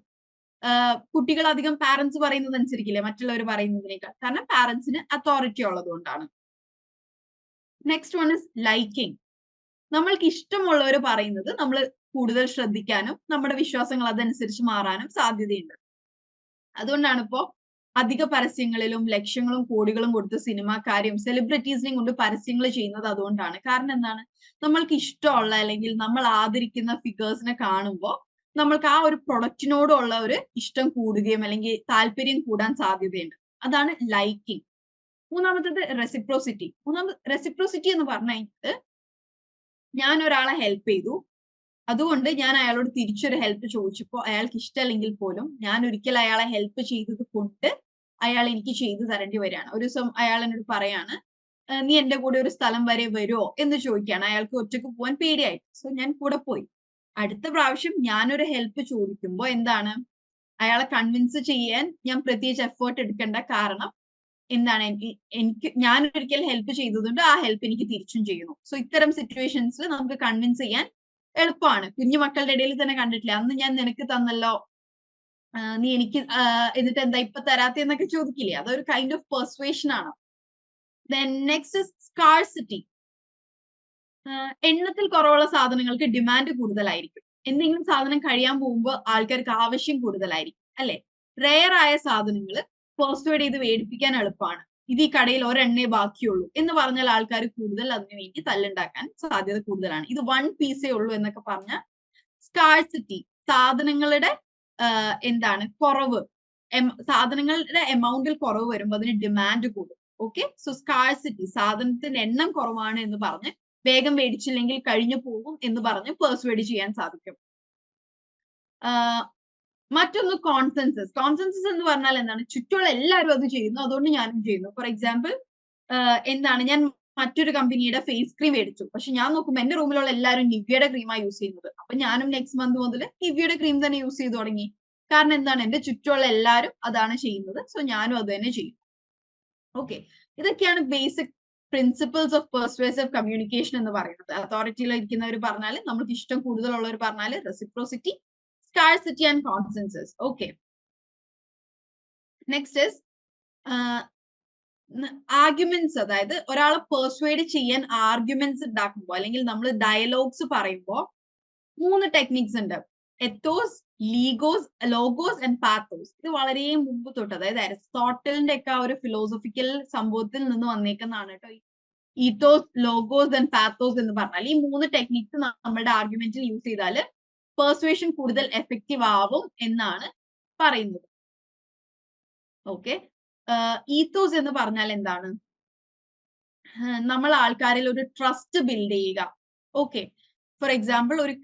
A: കുട്ടികൾ അധികം പാരന്റ്സ് പറയുന്നത് അനുസരിക്കില്ലേ മറ്റുള്ളവർ പറയുന്നതിനേക്കാൾ, കാരണം പാരന്റ്സിന് അതോറിറ്റി ഉള്ളത് കൊണ്ടാണ്. Next one is liking. നമ്മൾക്ക് ഇഷ്ടമുള്ളവർ പറയുന്നത് നമ്മൾ കൂടുതൽ ശ്രദ്ധിക്കാനും നമ്മുടെ വിശ്വാസങ്ങൾ അതനുസരിച്ച് മാറാനും സാധ്യതയുണ്ട്. അതുകൊണ്ടാണ് ഇപ്പോ അധിക പരസ്യങ്ങളിലും ലക്ഷങ്ങളും കോടികളും കൊടുത്ത് സിനിമാക്കാരെയും സെലിബ്രിറ്റീസിനെയും കൊണ്ട് പരസ്യങ്ങൾ ചെയ്യുന്നത് അതുകൊണ്ടാണ്. കാരണം എന്താണ്, നമ്മൾക്ക് ഇഷ്ടമുള്ള അല്ലെങ്കിൽ നമ്മൾ ആദരിക്കുന്ന ഫിഗേഴ്സിനെ കാണുമ്പോൾ നമ്മൾക്ക് ആ ഒരു പ്രൊഡക്റ്റിനോടുള്ള ഒരു ഇഷ്ടം കൂടുകയും അല്ലെങ്കിൽ താല്പര്യം കൂടാൻ സാധ്യതയുണ്ട്. അതാണ് ലൈക്കിംഗ്. മൂന്നാമത്തേത് റെസിപ്രോസിറ്റി. റെസിപ്രോസിറ്റി എന്ന് പറഞ്ഞു കഴിഞ്ഞാൽ, ഞാൻ ഒരാളെ ഹെൽപ്പ് ചെയ്തു, അതുകൊണ്ട് ഞാൻ അയാളോട് തിരിച്ചൊരു ഹെൽപ്പ് ചോദിച്ചപ്പോൾ അയാൾക്ക് ഇഷ്ടമല്ലെങ്കിൽ പോലും ഞാൻ ഒരിക്കൽ അയാളെ ഹെൽപ്പ് ചെയ്തത് കൊണ്ട് അയാൾ എനിക്ക് ചെയ്തു തരേണ്ടി വരികയാണ്. ഒരു ദിവസം അയാൾ എന്നോട് പറയാണ്, നീ എന്റെ കൂടെ ഒരു സ്ഥലം വരെ വരുമോ എന്ന് ചോദിക്കുകയാണ്. അയാൾക്ക് ഒറ്റക്ക് പോകാൻ പേടിയായിട്ട്. സോ ഞാൻ കൂടെ പോയി. അടുത്ത പ്രാവശ്യം ഞാനൊരു ഹെൽപ്പ് ചോദിക്കുമ്പോൾ എന്താണ്, അയാളെ കൺവിൻസ് ചെയ്യാൻ ഞാൻ പ്രത്യേകിച്ച് എഫേർട്ട് എടുക്കേണ്ട. കാരണം എന്താണ്, ഞാൻ ഒരിക്കൽ ഹെൽപ്പ് ചെയ്തതുകൊണ്ട് ആ ഹെൽപ്പ് എനിക്ക് തിരിച്ചും ചെയ്യുന്നു. സോ ഇത്തരം സിറ്റുവേഷൻസിൽ നമുക്ക് കൺവിൻസ് ചെയ്യാൻ എളുപ്പമാണ്. കുഞ്ഞു മക്കളുടെ ഇടയിൽ തന്നെ കണ്ടിട്ടില്ല, അന്ന് ഞാൻ നിനക്ക് തന്നല്ലോ, നീ എനിക്ക് എന്നിട്ട് എന്താ ഇപ്പൊ തരാത്തെന്നൊക്കെ ചോദിക്കില്ലേ, അതൊരു കൈൻഡ് ഓഫ് പെർസ്വേഷൻ ആണ്. Then next is scarcity. എണ്ണത്തിൽ കുറവുള്ള സാധനങ്ങൾക്ക് ഡിമാൻഡ് കൂടുതലായിരിക്കും. എന്തെങ്കിലും സാധനം കഴിയാൻ പോകുമ്പോൾ ആൾക്കാർക്ക് ആവശ്യം കൂടുതലായിരിക്കും അല്ലെ. റെയർ ആയ സാധനങ്ങൾ പെർസ്വേഡ് ചെയ്ത് മേടിപ്പിക്കാൻ എളുപ്പമാണ്. ഇത് ഈ കടയിൽ ഒരെണ്ണേ ബാക്കിയുള്ളൂ എന്ന് പറഞ്ഞാൽ ആൾക്കാർ കൂടുതൽ അതിനു വേണ്ടി തല്ലുണ്ടാക്കാൻ സാധ്യത കൂടുതലാണ്. ഇത് 1 പീസേ ഉള്ളൂ എന്നൊക്കെ പറഞ്ഞാൽ സ്കാഴ്സിറ്റി, സാധനങ്ങളുടെ എന്താണ് കുറവ്, സാധനങ്ങളുടെ എമൗണ്ടിൽ കുറവ് വരുമ്പോൾ അതിന് ഡിമാൻഡ് കൂടും. ഓക്കെ, സോ സ്കാഴ്സിറ്റി, സാധനത്തിന്റെ എണ്ണം കുറവാണ് എന്ന് പറഞ്ഞ് വേഗം മേടിച്ചില്ലെങ്കിൽ കഴിഞ്ഞു പോകും എന്ന് പറഞ്ഞ് പെർസ്വേഡ് ചെയ്യാൻ സാധിക്കും. മറ്റൊന്ന് കോൺസെൻസസ്. കോൺസെൻസസ് എന്ന് പറഞ്ഞാൽ എന്താണ്? ചുറ്റുമുള്ള എല്ലാവരും അത് ചെയ്യുന്നു, അതുകൊണ്ട് ഞാനും ചെയ്യുന്നു. ഫോർ എക്സാമ്പിൾ, എന്താണ്, ഞാൻ മറ്റൊരു കമ്പനിയുടെ ഫേസ് ക്രീം മേടിച്ചു, പക്ഷെ ഞാൻ നോക്കുമ്പോൾ എന്റെ റൂമിലുള്ള എല്ലാവരും നിവ്യയുടെ ക്രീമാണ് യൂസ് ചെയ്യുന്നത്. അപ്പൊ ഞാനും നെക്സ്റ്റ് മന്ത് മുതൽ നിവ്യയുടെ ക്രീം തന്നെ യൂസ് ചെയ്തു തുടങ്ങി. കാരണം എന്താണ്? എന്റെ ചുറ്റുമുള്ള എല്ലാവരും അതാണ് ചെയ്യുന്നത്, സോ ഞാനും അത് തന്നെ ചെയ്യും. ഓക്കെ, ഇതൊക്കെയാണ് basic principles of persuasive communication എന്ന് പറയുന്നത്. അതോറിറ്റിയിൽ ഇരിക്കുന്നവർ പറഞ്ഞാൽ, നമുക്ക് ഇഷ്ടം കൂടുതലുള്ളവർ പറഞ്ഞാൽ reciprocity, scarcity and consensus. Okay. Next is arguments. അതായത് ഒരാളെ പെർസ്വേഡ് ചെയ്യാൻ ആർഗ്യുമെന്റ്സ് ഉണ്ടാക്കുമ്പോൾ അല്ലെങ്കിൽ നമ്മൾ ഡയലോഗ്സ് പറയുമ്പോൾ 3 ടെക്നിക്സ് ഉണ്ട്. Ethos, ലീഗോസ്, logos and pathos. ഇത് വളരെ മുമ്പ് തൊട്ട്, അതായത് അരിസ്റ്റോട്ടലിന്റെ ഒക്കെ ആ ഒരു ഫിലോസഫിക്കൽ സംഭവത്തിൽ നിന്ന് വന്നേക്കുന്നതാണ് കേട്ടോ. ഈത്തോസ്, ലോഗോസ് ആൻഡ് പാത്തോസ് എന്ന് പറഞ്ഞാൽ ഈ 3 ടെക്നിക്സ് നമ്മുടെ ആർഗ്യുമെന്റിൽ യൂസ് ചെയ്താൽ പെർസ്വേഷൻ കൂടുതൽ എഫക്റ്റീവ് ആവും എന്നാണ് പറയുന്നത്. ഓക്കെ, ഈത്തോസ് എന്ന് പറഞ്ഞാൽ എന്താണ്? നമ്മൾ ആൾക്കാരിൽ ഒരു ട്രസ്റ്റ് ബിൽഡ് ചെയ്യുക. ഓക്കെ, ഫോർ എക്സാമ്പിൾ, ഒരു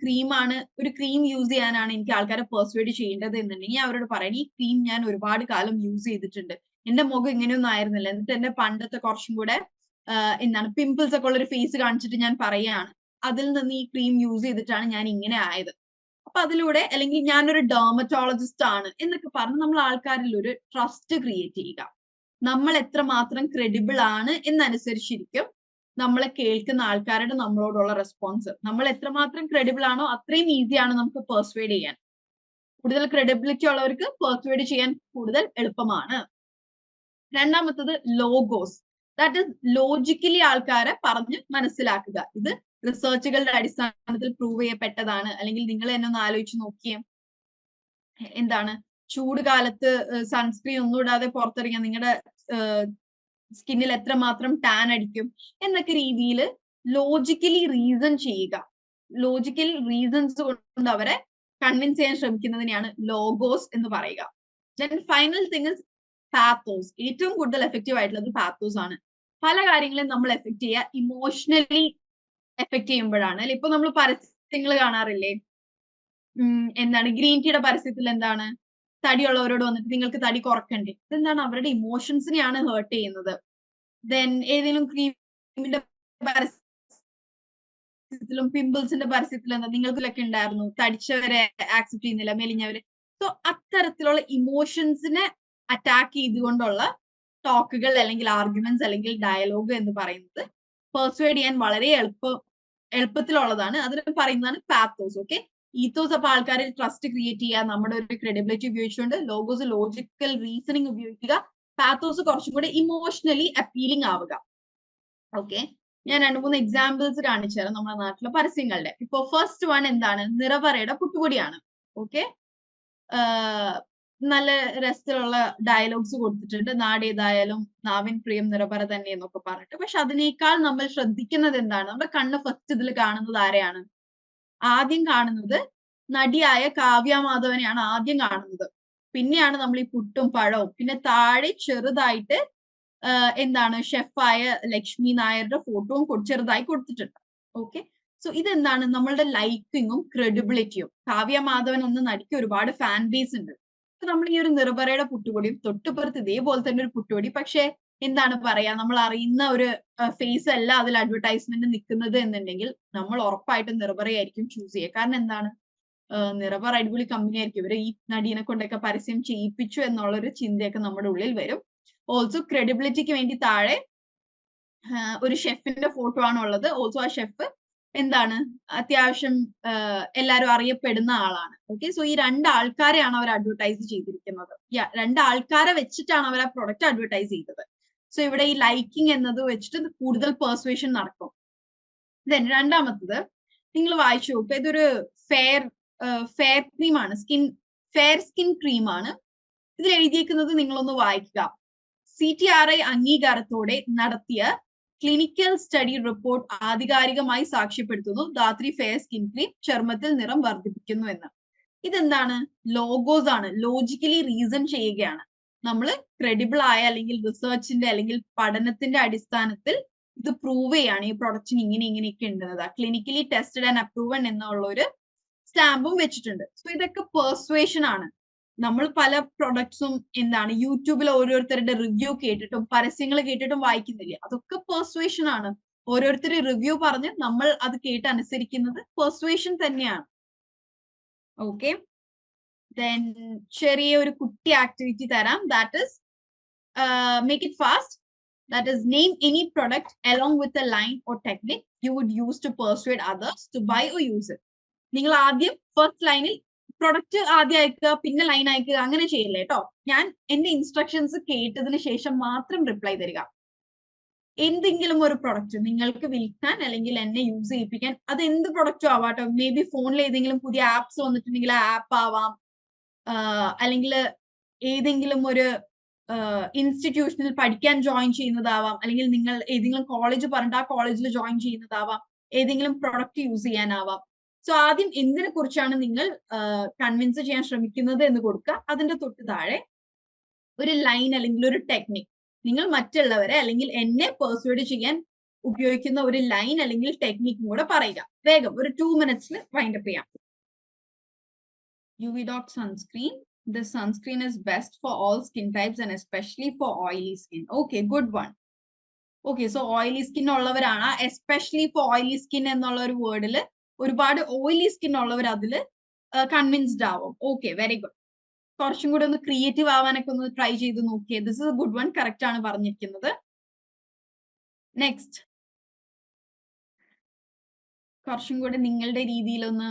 A: ക്രീം യൂസ് ചെയ്യാനാണ് എനിക്ക് ആൾക്കാരെ പെർസ്വേഡ് ചെയ്യേണ്ടത് എന്നുണ്ടെങ്കിൽ അവരോട് പറയണം, ഈ ക്രീം ഞാൻ ഒരുപാട് കാലം യൂസ് ചെയ്തിട്ടുണ്ട്, എന്റെ മുഖം ഇങ്ങനെയൊന്നും ആയിരുന്നില്ല, എന്നിട്ട് എന്റെ പണ്ടത്തെ കുറച്ചും കൂടെ എന്താണ് പിമ്പിൾസ് ഒക്കെ ഉള്ള ഒരു ഫേസ് കാണിച്ചിട്ട് ഞാൻ പറയുകയാണ്, അതിൽ നിന്ന് ഈ ക്രീം യൂസ് ചെയ്തിട്ടാണ് ഞാൻ ഇങ്ങനെ ആയത്. അപ്പൊ അതിലൂടെ, അല്ലെങ്കിൽ ഞാനൊരു ഡെർമറ്റോളജിസ്റ്റ് ആണ് എന്നൊക്കെ പറഞ്ഞ് നമ്മൾ ആൾക്കാരിൽ ഒരു ട്രസ്റ്റ് ക്രിയേറ്റ് ചെയ്യുക. നമ്മൾ എത്രമാത്രം ക്രെഡിബിൾ ആണ് എന്നനുസരിച്ചിരിക്കും നമ്മളെ കേൾക്കുന്ന ആൾക്കാരുടെ നമ്മളോടുള്ള റെസ്പോൺസ്. നമ്മൾ എത്രമാത്രം ക്രെഡിബിൾ ആണോ അത്രയും ഈസിയാണ് നമുക്ക് പെർസ്വേഡ് ചെയ്യാൻ. കൂടുതൽ ക്രെഡിബിലിറ്റി ഉള്ളവർക്ക് പെർസ്വേഡ് ചെയ്യാൻ കൂടുതൽ എളുപ്പമാണ്. രണ്ടാമത്തത് ലോഗോസ്. ദാറ്റ് ഇസ് ലോജിക്കലി ആൾക്കാരെ പറഞ്ഞ് മനസ്സിലാക്കുക. ഇത് റിസർച്ചുകളുടെ അടിസ്ഥാനത്തിൽ പ്രൂവ് ചെയ്യപ്പെട്ടതാണ്. അല്ലെങ്കിൽ നിങ്ങൾ തന്നെ ഒന്ന് ആലോചിച്ച് നോക്കിയേ, എന്താണ്, ചൂട് കാലത്ത് സൺസ്ക്രീൻ ഒന്നും ഇടാതെ പുറത്തിറങ്ങിയാൽ നിങ്ങളുടെ സ്കിന്നിൽ എത്രമാത്രം ടാൻ അടിക്കും എന്നൊക്കെ രീതിയിൽ ലോജിക്കലി റീസൺ ചെയ്യുക. ലോജിക്കൽ റീസൺസ് കൊണ്ട് അവരെ കൺവിൻസ് ചെയ്യാൻ ശ്രമിക്കുന്നതിനെയാണ് ലോഗോസ് എന്ന് പറയുക. Then final thing is pathos. ഏറ്റവും കൂടുതൽ എഫക്റ്റീവ് ആയിട്ടുള്ളത് പാത്തോസ് ആണ്. പല കാര്യങ്ങളെയും നമ്മൾ എഫക്ട് ചെയ്യുക ഇമോഷണലി എഫക്ട് ചെയ്യുമ്പോഴാണ്. അല്ലെ, ഇപ്പൊ നമ്മൾ പരസ്യങ്ങൾ കാണാറില്ലേ? എന്താണ്, ഗ്രീൻ ടീയുടെ പരസ്യത്തിൽ എന്താണ്, തടിയുള്ളവരോട് വന്നിട്ട് നിങ്ങൾക്ക് തടി കുറക്കണ്ടേ. ഇതെന്താണ്, അവരുടെ ഇമോഷൻസിനെയാണ് ഹേർട്ട് ചെയ്യുന്നത്. ദെൻ ഏതെങ്കിലും ക്രീമിന്റെ പരസ്യത്തിലും പിമ്പിൾസിന്റെ പരസ്യത്തിലും എന്താ, നിങ്ങൾക്കിലൊക്കെ ഉണ്ടായിരുന്നു, തടിച്ചവരെ ആക്സെപ്റ്റ് ചെയ്യുന്നില്ല, മെലിഞ്ഞവരെ. സോ അത്തരത്തിലുള്ള ഇമോഷൻസിനെ അറ്റാക്ക് ചെയ്തുകൊണ്ടുള്ള ടോക്കുകൾ അല്ലെങ്കിൽ ആർഗ്യുമെന്റ്സ് അല്ലെങ്കിൽ ഡയലോഗ് എന്ന് പറയുന്നത് പെർസ്വേഡ് ചെയ്യാൻ വളരെ എളുപ്പത്തിലുള്ളതാണ്. അതിന് പറയുന്നതാണ് പാത്തോസ്. ഓക്കെ, ഈത്തോസ് അപ്പൊ ആൾക്കാരിൽ ട്രസ്റ്റ് ക്രിയേറ്റ് ചെയ്യുക, നമ്മുടെ ഒരു ക്രെഡിബിലിറ്റി ഉപയോഗിച്ചുകൊണ്ട്. ലോഗോസ് ലോജിക്കൽ റീസണിങ് ഉപയോഗിക്കുക. പാത്തോസ് കുറച്ചും കൂടെ ഇമോഷണലി അപ്പീലിംഗ് ആവുക. ഓക്കെ, ഞാൻ 2-3 എക്സാമ്പിൾസ് കാണിച്ചു തരാം നമ്മുടെ നാട്ടിലെ പരസ്യങ്ങളുടെ. ഇപ്പൊ ഫസ്റ്റ് വൺ എന്താണ്, നിറപറയുടെ പുട്ടുപൊടിയാണ്. ഓക്കെ, നല്ല രസത്തിലുള്ള ഡയലോഗ്സ് കൊടുത്തിട്ടുണ്ട്. നാടേതായാലും നാവിൻ പ്രിയം നിറപറ തന്നെ എന്നൊക്കെ പറഞ്ഞിട്ട്. പക്ഷെ അതിനേക്കാൾ നമ്മൾ ശ്രദ്ധിക്കുന്നത് എന്താണ്, നമ്മുടെ കണ്ണ് ഫസ്റ്റ് ഇതിൽ കാണുന്നത് ആരെയാണ്? ആദ്യം കാണുന്നത് നടിയായ കാവ്യ മാധവനെയാണ് ആദ്യം കാണുന്നത്. പിന്നെയാണ് നമ്മൾ ഈ പുട്ടും പഴവും. പിന്നെ താഴെ ചെറുതായിട്ട് എന്താണ്, ഷെഫായ ലക്ഷ്മി നായരുടെ ഫോട്ടോവും ചെറുതായി കൊടുത്തിട്ടുണ്ട്. ഓക്കെ, സോ ഇതെന്താണ്, നമ്മളുടെ ലൈക്കിങ്ങും ക്രെഡിബിലിറ്റിയും. കാവ്യ മാധവൻ എന്ന നടിക്ക് ഒരുപാട് ഫാൻ ബേസ് ഉണ്ട്. നമ്മൾ ഈ ഒരു നിറപറയുടെ പുട്ടുപൊടിയും തൊട്ടുപുറത്ത് ഇതേപോലെ തന്നെ ഒരു പുട്ടുപൊടി, പക്ഷെ എന്താണ് പറയാ, നമ്മൾ അറിയുന്ന ഒരു ഫേസ് അല്ല അതിൽ അഡ്വർടൈസ്മെന്റ് നിൽക്കുന്നത് എന്നുണ്ടെങ്കിൽ നമ്മൾ ഉറപ്പായിട്ടും നിറപറയായിരിക്കും ചൂസ് ചെയ്യുക. കാരണം എന്താണ്, നിറപറ അടിപൊളി കമ്പനി ആയിരിക്കും, ഇവര് ഈ നടീനെ കൊണ്ടൊക്കെ പരസ്യം ചെയ്യിപ്പിച്ചു എന്നുള്ളൊരു ചിന്തയൊക്കെ നമ്മുടെ ഉള്ളിൽ വരും. ഓൾസോ ക്രെഡിബിലിറ്റിക്ക് വേണ്ടി താഴെ ഒരു ഷെഫിന്റെ ഫോട്ടോ ആണ് ഉള്ളത്. ഓൾസോ ആ ഷെഫ് എന്താണ്, അത്യാവശ്യം എല്ലാവരും അറിയപ്പെടുന്ന ആളാണ്. ഓക്കെ, സോ ഈ 2 ആൾക്കാരെയാണ് അവർ അഡ്വർടൈസ് ചെയ്തിരിക്കുന്നത്. 2 ആൾക്കാരെ വെച്ചിട്ടാണ് അവർ ആ പ്രൊഡക്റ്റ് അഡ്വർടൈസ് ചെയ്തത്. സോ ഇവിടെ ഈ ലൈക്കിംഗ് എന്നത് വെച്ചിട്ട് കൂടുതൽ പെർസ്വേഷൻ നടക്കും. ദെൻ രണ്ടാമത്തത് നിങ്ങൾ വായിച്ചു നോക്കുക. ഇതൊരു ഫെയർ ക്രീമാണ്, ഫെയർ സ്കിൻ ക്രീമാണ്. ഇതിൽ എഴുതിയിരിക്കുന്നത് നിങ്ങളൊന്ന് വായിക്കുക. CTRI അംഗീകാരത്തോടെ നടത്തിയ ക്ലിനിക്കൽ സ്റ്റഡി റിപ്പോർട്ട് ആധികാരികമായി സാക്ഷ്യപ്പെടുത്തുന്നു ധാത്രി ഫെയർ സ്കിൻ ക്രീം ചർമ്മത്തിൽ നിറം വർദ്ധിപ്പിക്കുന്നു എന്ന്. ഇതെന്താണ്? ലോഗോസ് ആണ്. ലോജിക്കലി റീസൺ ചെയ്യുകയാണ്. നമ്മൾ ക്രെഡിബിൾ ആയ അല്ലെങ്കിൽ റിസർച്ചിന്റെ അല്ലെങ്കിൽ പഠനത്തിന്റെ അടിസ്ഥാനത്തിൽ ഇത് പ്രൂവ് ചെയ്യാണ് ഈ പ്രൊഡക്റ്റിന് ഇങ്ങനെയൊക്കെ ഉണ്ടെന്നത്. ക്ലിനിക്കലി ടെസ്റ്റഡ് ആൻഡ് അപ്രൂവഡ് എന്നുള്ള ഒരു സ്റ്റാമ്പും വെച്ചിട്ടുണ്ട്. സോ ഇതൊക്കെ പെർസ്വേഷൻ ആണ്. നമ്മൾ പല പ്രൊഡക്ട്സും എന്താണ് യൂട്യൂബിൽ ഓരോരുത്തരുടെ റിവ്യൂ കേട്ടിട്ടും പരസ്യങ്ങൾ കേട്ടിട്ടും വായിക്കുന്നില്ല. അതൊക്കെ പെർസ്വേഷൻ ആണ്. ഓരോരുത്തർ റിവ്യൂ പറഞ്ഞ് നമ്മൾ അത് കേട്ട് അനുസരിക്കുന്നത് പെർസ്വേഷൻ തന്നെയാണ്. ഓക്കെ, ദെൻ ചെറിയ ഒരു കുട്ടി ആക്ടിവിറ്റി തരാം. That is make it fast. That is, name any product along with a line or technique you would use to persuade others to buy or use it. നിങ്ങൾ ആദ്യം ഫസ്റ്റ് ലൈനിൽ product ആദ്യം അയക്കുക, പിന്നെ ലൈൻ അയക്കുക, അങ്ങനെ ചെയ്യില്ലേ കേട്ടോ. ഞാൻ എന്റെ ഇൻസ്ട്രക്ഷൻസ് കേട്ടതിന് ശേഷം മാത്രം റിപ്ലൈ തരിക. എന്തെങ്കിലും ഒരു പ്രൊഡക്റ്റ് നിങ്ങൾക്ക് വിൽക്കാൻ അല്ലെങ്കിൽ എന്നെ യൂസ് ചെയ്യിപ്പിക്കാൻ, അത് എന്ത് പ്രൊഡക്റ്റും ആവാട്ടോ. മേ ബി ഫോണിൽ ഏതെങ്കിലും പുതിയ ആപ്സ് വന്നിട്ടുണ്ടെങ്കിൽ ആ ആപ്പ് ആവാം, അല്ലെങ്കിൽ ഏതെങ്കിലും ഒരു ഇൻസ്റ്റിറ്റ്യൂഷനിൽ പഠിക്കാൻ ജോയിൻ ചെയ്യുന്നതാവാം, അല്ലെങ്കിൽ നിങ്ങൾ ഏതെങ്കിലും കോളേജ് പറഞ്ഞിട്ട് ആ കോളേജിൽ ജോയിൻ ചെയ്യുന്നതാവാം, ഏതെങ്കിലും പ്രൊഡക്റ്റ് യൂസ് ചെയ്യാനാവാം. സോ ആദ്യം എന്തിനെ കുറിച്ചാണ് നിങ്ങൾ കൺവിൻസ് ചെയ്യാൻ ശ്രമിക്കുന്നത് എന്ന് കൊടുക്കുക. അതിന്റെ തൊട്ട് താഴെ ഒരു ലൈൻ അല്ലെങ്കിൽ ഒരു ടെക്നിക്, നിങ്ങൾ മറ്റുള്ളവരെ അല്ലെങ്കിൽ എന്നെ പെർസ്വേഡ് ചെയ്യാൻ ഉപയോഗിക്കുന്ന ഒരു ലൈൻ അല്ലെങ്കിൽ ടെക്നിക്കും കൂടെ പറയുക. വേഗം ഒരു 2 minutes വൈൻഡപ്പ് ചെയ്യാം. UV Doc sunscreen. This sunscreen is best for all skin types and especially for oily skin. Okay, good one. Okay, so oily skin ഉള്ളവരാണ് എസ്പെഷ്യലി ഫോർ ഓയിലി സ്കിൻ എന്നുള്ള ഒരു വേർഡിൽ ഒരുപാട് ഓയിലി സ്കിൻ ഉള്ളവർ അതിൽ convinced ആവും. Okay, very good. കുറച്ചും കൂടെ ഒന്ന് ക്രിയേറ്റീവ് ആവാനൊക്കെ ഒന്ന് ട്രൈ ചെയ്ത് നോക്കിയേ. This is A good one. Correct ആണ് പറഞ്ഞിരിക്കുന്നത്. നെക്സ്റ്റ്, കുറച്ചും കൂടെ നിങ്ങളുടെ രീതിയിലൊന്ന്.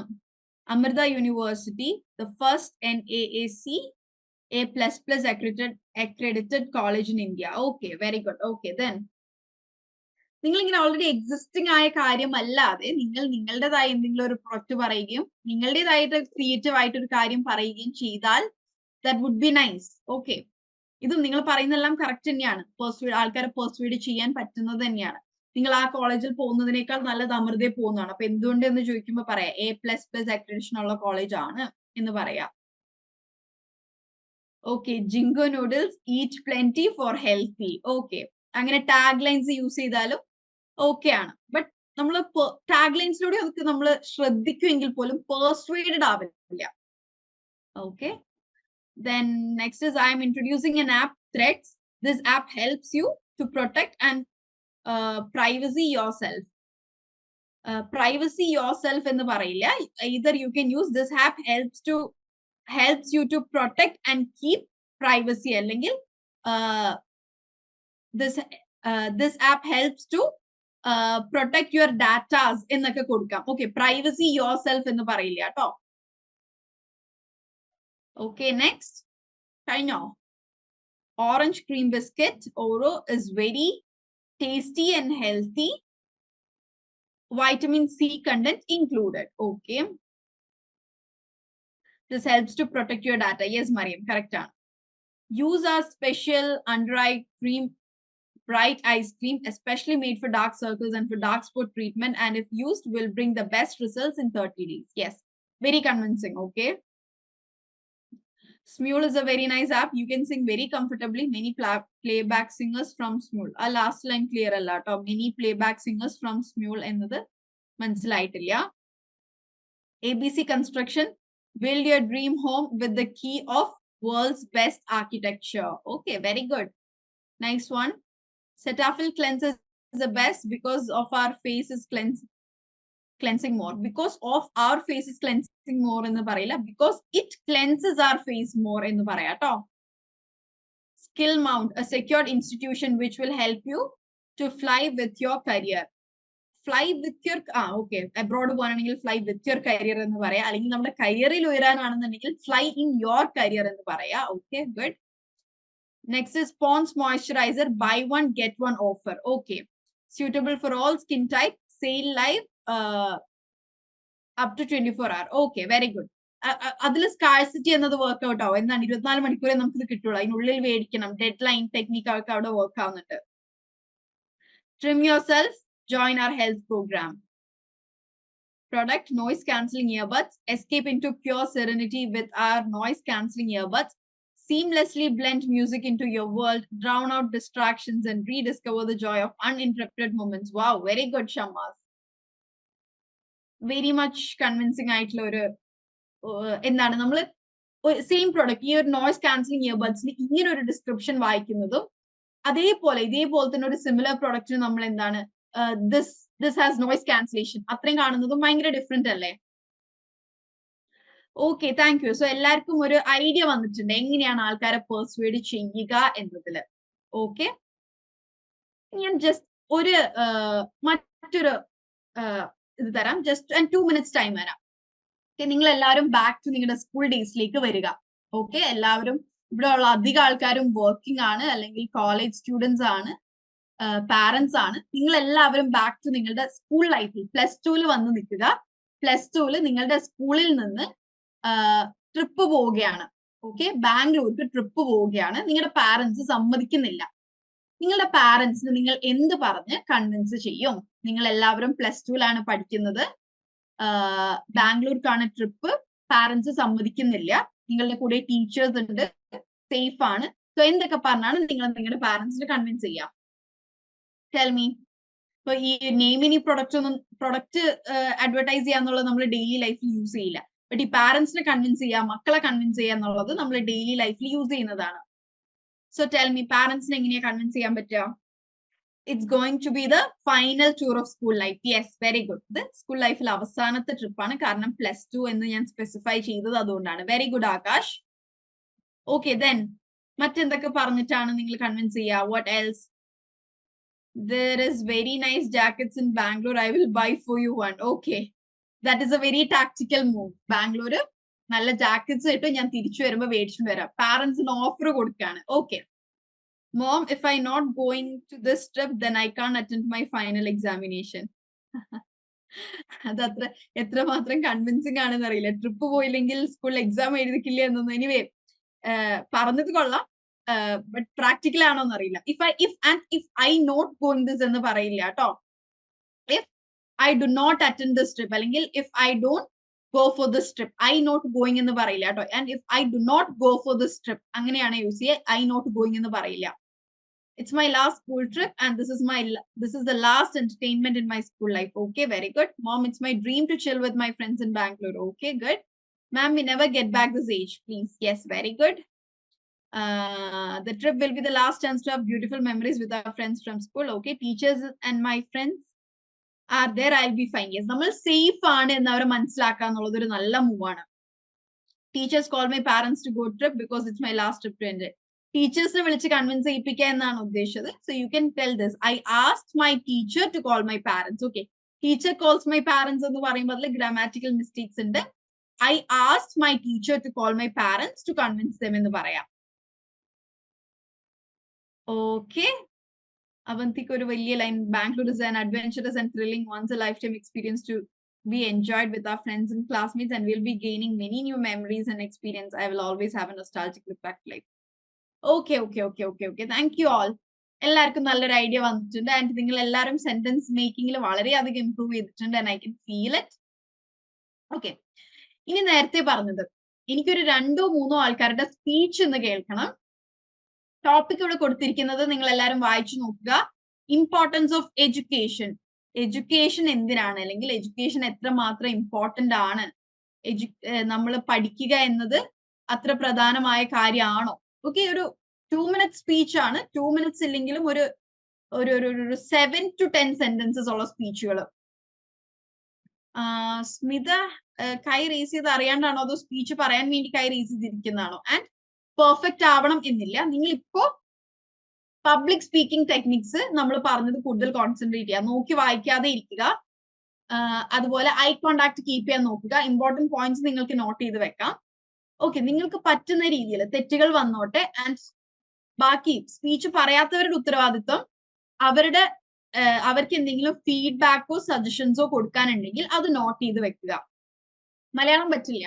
A: Amrita University, the first NAAC A++ accredited college in India. Okay, very good. Okay, then നിങ്ങൾ ഇങ്ങനെ ഓൾറെഡി എക്സിസ്റ്റിംഗ് ആയ കാര്യമല്ലാതെ നിങ്ങൾ നിങ്ങളുടേതായ എന്തെങ്കിലും ഒരു പ്രൊഡക്റ്റ് പറയുകയും നിങ്ങളുടേതായിട്ട് ക്രിയേറ്റീവ് ആയിട്ട് ഒരു കാര്യം പറയുകയും ചെയ്താൽ that would be nice. Okay, ഇതും നിങ്ങൾ പറയുന്നതെല്ലാം കറക്റ്റ് തന്നെയാണ്. ആൾക്കാരെ പെർസ്വേഡ് ചെയ്യാൻ പറ്റുന്നത് തന്നെയാണ്. നിങ്ങൾ ആ കോളേജിൽ പോകുന്നതിനേക്കാൾ നല്ലത് അമൃതയിൽ പോകുന്നതാണ്. അപ്പൊ എന്തുകൊണ്ട് എന്ന് ചോദിക്കുമ്പോൾ പറയാം A++ അക്രഡിറ്റേഷൻ ഉള്ള കോളേജ് ആണ് എന്ന് പറയാം. Okay, ജിങ്കോ noodles eat plenty four healthy. Okay, അങ്ങനെ ടാഗ് ലൈൻസ് യൂസ് ചെയ്താലും ഓക്കെ ആണ്. ബട്ട് നമ്മൾ ടാഗ് ലൈൻസിലൂടെ അതൊക്കെ നമ്മൾ ശ്രദ്ധിക്കുമെങ്കിൽ പോലും പെർസ്വേഡഡ് ആവില്ല. Okay, then next is I am introducing an app, Threads. This app helps you to protect and privacy yourself. Privacy yourself എന്ന് പറയില്ല. Either you can use this app helps you to protect and keep privacy, അല്ലെങ്കിൽ this app helps to protect your data എന്നൊക്കെ കൊടുക്കാം. Okay, privacy yourself എന്ന് പറയില്ല കേട്ടോ. Okay, next. കഴിഞ്ഞോ? Orange cream biscuit Oro is very tasty and healthy. Vitamin C content included. Okay. This helps to protect your data. Yes, Mariam, correct. Use our special under eye cream, bright ice cream, especially made for dark circles and for dark spot treatment. And if used, will bring the best results in 30 days. Yes, very convincing. Okay. Smule is a very nice app. You can sing very comfortably. Many playback singers from Smule. A last line clear a lot of many playback singers from Smule another മനസ്സിലായിട്ടില്ല. ABC Construction, build your dream home with the key of world's best architecture. Okay, very good. Nice one. Cetaphil cleanses the best because of our face is cleansing more. Because of our face is cleansing more എന്ന് പറയില്ല. Because it cleanses our face more എന്ന് പറയാം കേട്ടോ. Skill Mount, a secured institution which will help you to fly with your career. Fly with your okay, abroad പോകണമെങ്കിൽ fly with your career എന്ന് പറയാം. അല്ലെങ്കിൽ നമ്മുടെ കരിയറിൽ ഉയരാനാണെന്നുണ്ടെങ്കിൽ fly in your career എന്ന് പറയാം. Okay, good. Next is Pond's moisturizer, buy one get one offer. Okay, suitable for all skin type, sale live up to 24 hours. Okay, very good. അതിൽ സ്കാഴ്സിറ്റി എന്നത് workout ആവും. എന്താണ് 24 മണിക്കൂറേ നമുക്ക് ഇത് കിട്ടുള്ളൂ. അതിനുള്ളിൽ മേടിക്കണം. ഡെഡ് ലൈൻ ടെക്നിക്ക് ഒക്കെ അവിടെ വർക്ക് ആവുന്നുണ്ട്. Trim yourself, join our health program. Product, noise cancelling earbuds. Escape into pure serenity with our noise cancelling earbuds. Seamlessly blend music into your world, drown out distractions, and rediscover the joy of uninterrupted moments. Wow, very good, Shamas. Very much convincing ആയിട്ടുള്ള ഒരു എന്താണ് നമ്മൾ same product ഈ ഒരു noise cancelling ഇയർബഡ്സിന് ഇങ്ങനെ ഒരു description വായിക്കുന്നതും ഇതേപോലെ തന്നെ ഒരു സിമിലർ പ്രൊഡക്റ്റിന് നമ്മൾ എന്താണ് ദിസ് ഹാസ് നോയ്സ് ക്യാൻസലേഷൻ അത്രയും കാണുന്നതും ഭയങ്കര ഡിഫറെന്റ് അല്ലേ? Okay, thank U. സോ എല്ലാവർക്കും ഒരു ഐഡിയ വന്നിട്ടുണ്ട് എങ്ങനെയാണ് ആൾക്കാരെ പെർസ്വേഡ് ചെയ്യുക എന്നതില്. ഓക്കെ, ഞാൻ ജസ്റ്റ് ഒരു മറ്റൊരു ഇത് തരാം. ജസ്റ്റ് 2 minutes ടൈം തരാം. നിങ്ങൾ എല്ലാവരും ബാക്ക് ടു നിങ്ങളുടെ സ്കൂൾ ഡേയ്സിലേക്ക് വരിക. ഓക്കെ, എല്ലാവരും ഇവിടെ ഉള്ള അധികം ആൾക്കാരും വർക്കിംഗ് ആണ്, അല്ലെങ്കിൽ കോളേജ് സ്റ്റുഡൻസ് ആണ്, പാരന്റ്സ് ആണ്. നിങ്ങൾ എല്ലാവരും ബാക്ക് ടു നിങ്ങളുടെ സ്കൂൾ ലൈഫിൽ +2 വന്ന് നിൽക്കുക. +2 നിങ്ങളുടെ സ്കൂളിൽ നിന്ന് ട്രിപ്പ് പോവുകയാണ്. ഓക്കെ, ബാംഗ്ലൂർക്ക് ട്രിപ്പ് പോവുകയാണ്. നിങ്ങളുടെ പാരന്റ്സ് സമ്മതിക്കുന്നില്ല. നിങ്ങളുടെ പാരന്റ്സിന് നിങ്ങൾ എന്ത് പറഞ്ഞ് കൺവിൻസ് ചെയ്യും? നിങ്ങൾ എല്ലാവരും +2 പഠിക്കുന്നത്, ബാംഗ്ലൂർക്കാണ് ട്രിപ്പ്, പാരന്റ്സ് സമ്മതിക്കുന്നില്ല, നിങ്ങളുടെ കൂടെ ടീച്ചേഴ്സ് ഉണ്ട്, സേഫ് ആണ്. സോ എന്തൊക്കെ പറഞ്ഞാണ് നിങ്ങൾ നിങ്ങളുടെ പാരന്റ്സിനെ കൺവിൻസ് ചെയ്യാം? Tell me. ഇപ്പൊ ഈ നെയ്മിനി പ്രൊഡക്റ്റ് അഡ്വർടൈസ് ചെയ്യാന്നുള്ളത് നമ്മൾ ഡെയിലി ലൈഫിൽ യൂസ് ചെയ്യില്ല. ബട്ട് ഈ പാരന്റ്സിനെ കൺവിൻസ് ചെയ്യുക, മക്കളെ കൺവിൻസ് ചെയ്യുക എന്നുള്ളത് നമ്മൾ ഡെയിലി ലൈഫിൽ യൂസ് ചെയ്യുന്നതാണ്. സോ ടെൽ മീ, പാരന്റ്സിനെ എങ്ങനെയാ കൺവിൻസ് ചെയ്യാൻ പറ്റുക? It's going to be the final tour of school life. Yes, very good. The school life il avasanathe trip aanu, kaaranam +2 ennu njan specify cheythathu adondana. Very good, Akash. Okay, then mattendokke paranjittana ningal convince cheya? What else? There is very nice jackets in Bangalore. I will buy for you one. Okay, that is a very tactical move. Bangalore nalla jackets ittu njan thirichu varumbo vedicchu varam. Parents nu offer kodukkana. Okay. Mom, if I'm not going to this trip, then I can't attend my final examination. അതത്ര എത്രമാത്രം convincing ആണെന്ന് അറിയില്ല. Trip പോയില്ലെങ്കിൽ school exam എഴുതിക്കില്ല എന്നൊന്നും. Anyway, പറഞ്ഞത് കൊള്ളാം, but practical ആണോ എന്ന് അറിയില്ല. If I not going this എന്ന് പറയില്ല കേട്ടോ. If I do not attend this trip, അല്ലെങ്കിൽ if I don't go for this trip, I not going എന്ന് പറയില്ല കേട്ടോ. And if I do not go for this trip അങ്ങനെയാണ് use ചെയ്യുക. I not going എന്ന് പറയില്ല. It's my last school trip and this is the last entertainment in my school life. Okay, very good. Mom, it's my dream to chill with my friends in Bangalore. Okay, good. Ma'am, we never get back this age, please. Yes, very good. The trip will be the last chance to have beautiful memories with our friends from school. Okay, teachers and my friends are there. I'll be fine. Yes, നമ്മൾ safe ആണ് എന്ന് അവരെ മനസ്സിലാക്കുക എന്നുള്ളത് ഒരു നല്ല മൂവാണ്. Teachers call my parents to go trip because it's my last trip to enjoy. ടീച്ചേഴ്സിനെ വിളിച്ച് convince ചെയ്യിപ്പിക്കുക എന്നാണ് ഉദ്ദേശിച്ചത്. So you can tell this, I asked my teacher to call my parents. Okay, teacher calls my parents എന്ന് പറയുമ്പോൾ അതിൽ grammatical mistakes ഉണ്ട്. I asked my teacher to call my parents to convince them എന്ന് പറയാം. Okay, അവന്തിക്ക് ഒരു വലിയ line, Bangalore is an adventurous and thrilling once a life time experience to be enjoyed with our friends and classmates, and we'll be gaining many new memories and experience. I will always have a nostalgic look back to life. Okay. Thank you all. എല്ലാവർക്കും നല്ലൊരു idea വന്നിട്ടുണ്ട്. And നിങ്ങൾ എല്ലാവരും sentence മേക്കിംഗിൽ വളരെയധികം improve ചെയ്തിട്ടുണ്ട്. And I can feel it. Okay, ഇനി നേരത്തെ പറഞ്ഞത്, എനിക്കൊരു 2-3 ആൾക്കാരുടെ സ്പീച്ച് ഒന്ന് കേൾക്കണം. ടോപ്പിക് ഇവിടെ കൊടുത്തിരിക്കുന്നത് നിങ്ങൾ എല്ലാവരും വായിച്ചു നോക്കുക. Importance of education. എഡ്യൂക്കേഷൻ എന്തിനാണ്, അല്ലെങ്കിൽ എഡ്യൂക്കേഷൻ എത്രമാത്രം ഇമ്പോർട്ടന്റ് ആണ്, നമ്മൾ പഠിക്കുക എന്നത് അത്ര പ്രധാനമായ കാര്യമാണോ? ഓക്കെ, ഒരു 2 minute സ്പീച്ച് ആണ്. 2 minutes ഇല്ലെങ്കിലും ഒരു 7 to 10 സെന്റൻസസ് ഉള്ള സ്പീച്ചുകൾ. സ്മിത കൈ റേസ് ചെയ്ത് അറിയാണ്ടാണോ അതോ സ്പീച്ച് പറയാൻ വേണ്ടി കൈ റേസ് ചെയ്തിരിക്കുന്നതാണോ? ആൻഡ് പെർഫെക്റ്റ് ആവണം എന്നില്ല. നിങ്ങൾ ഇപ്പോ പബ്ലിക് സ്പീക്കിംഗ് ടെക്നിക്സ് നമ്മൾ പറഞ്ഞത് കൂടുതൽ കോൺസെൻട്രേറ്റ് ചെയ്യുക, നോക്കി വായിക്കാതെ ഇരിക്കുക. അതുപോലെ ഐ കോണ്ടാക്ട് കീപ്പ് ചെയ്യാൻ നോക്കുക. ഇമ്പോർട്ടന്റ് പോയിന്റ്സ് നിങ്ങൾക്ക് നോട്ട് ചെയ്ത് വെക്കാം. ഓക്കെ, നിങ്ങൾക്ക് പറ്റുന്ന രീതിയിൽ തെറ്റുകൾ വന്നോട്ടെ. ആൻഡ് ബാക്കി സ്പീച്ച് പറയാത്തവരുടെ ഉത്തരവാദിത്വം അവർക്ക് എന്തെങ്കിലും ഫീഡ്ബാക്കോ സജഷൻസോ കൊടുക്കാനുണ്ടെങ്കിൽ അത് നോട്ട് ചെയ്ത് വെക്കുക. മലയാളം പറ്റില്ല,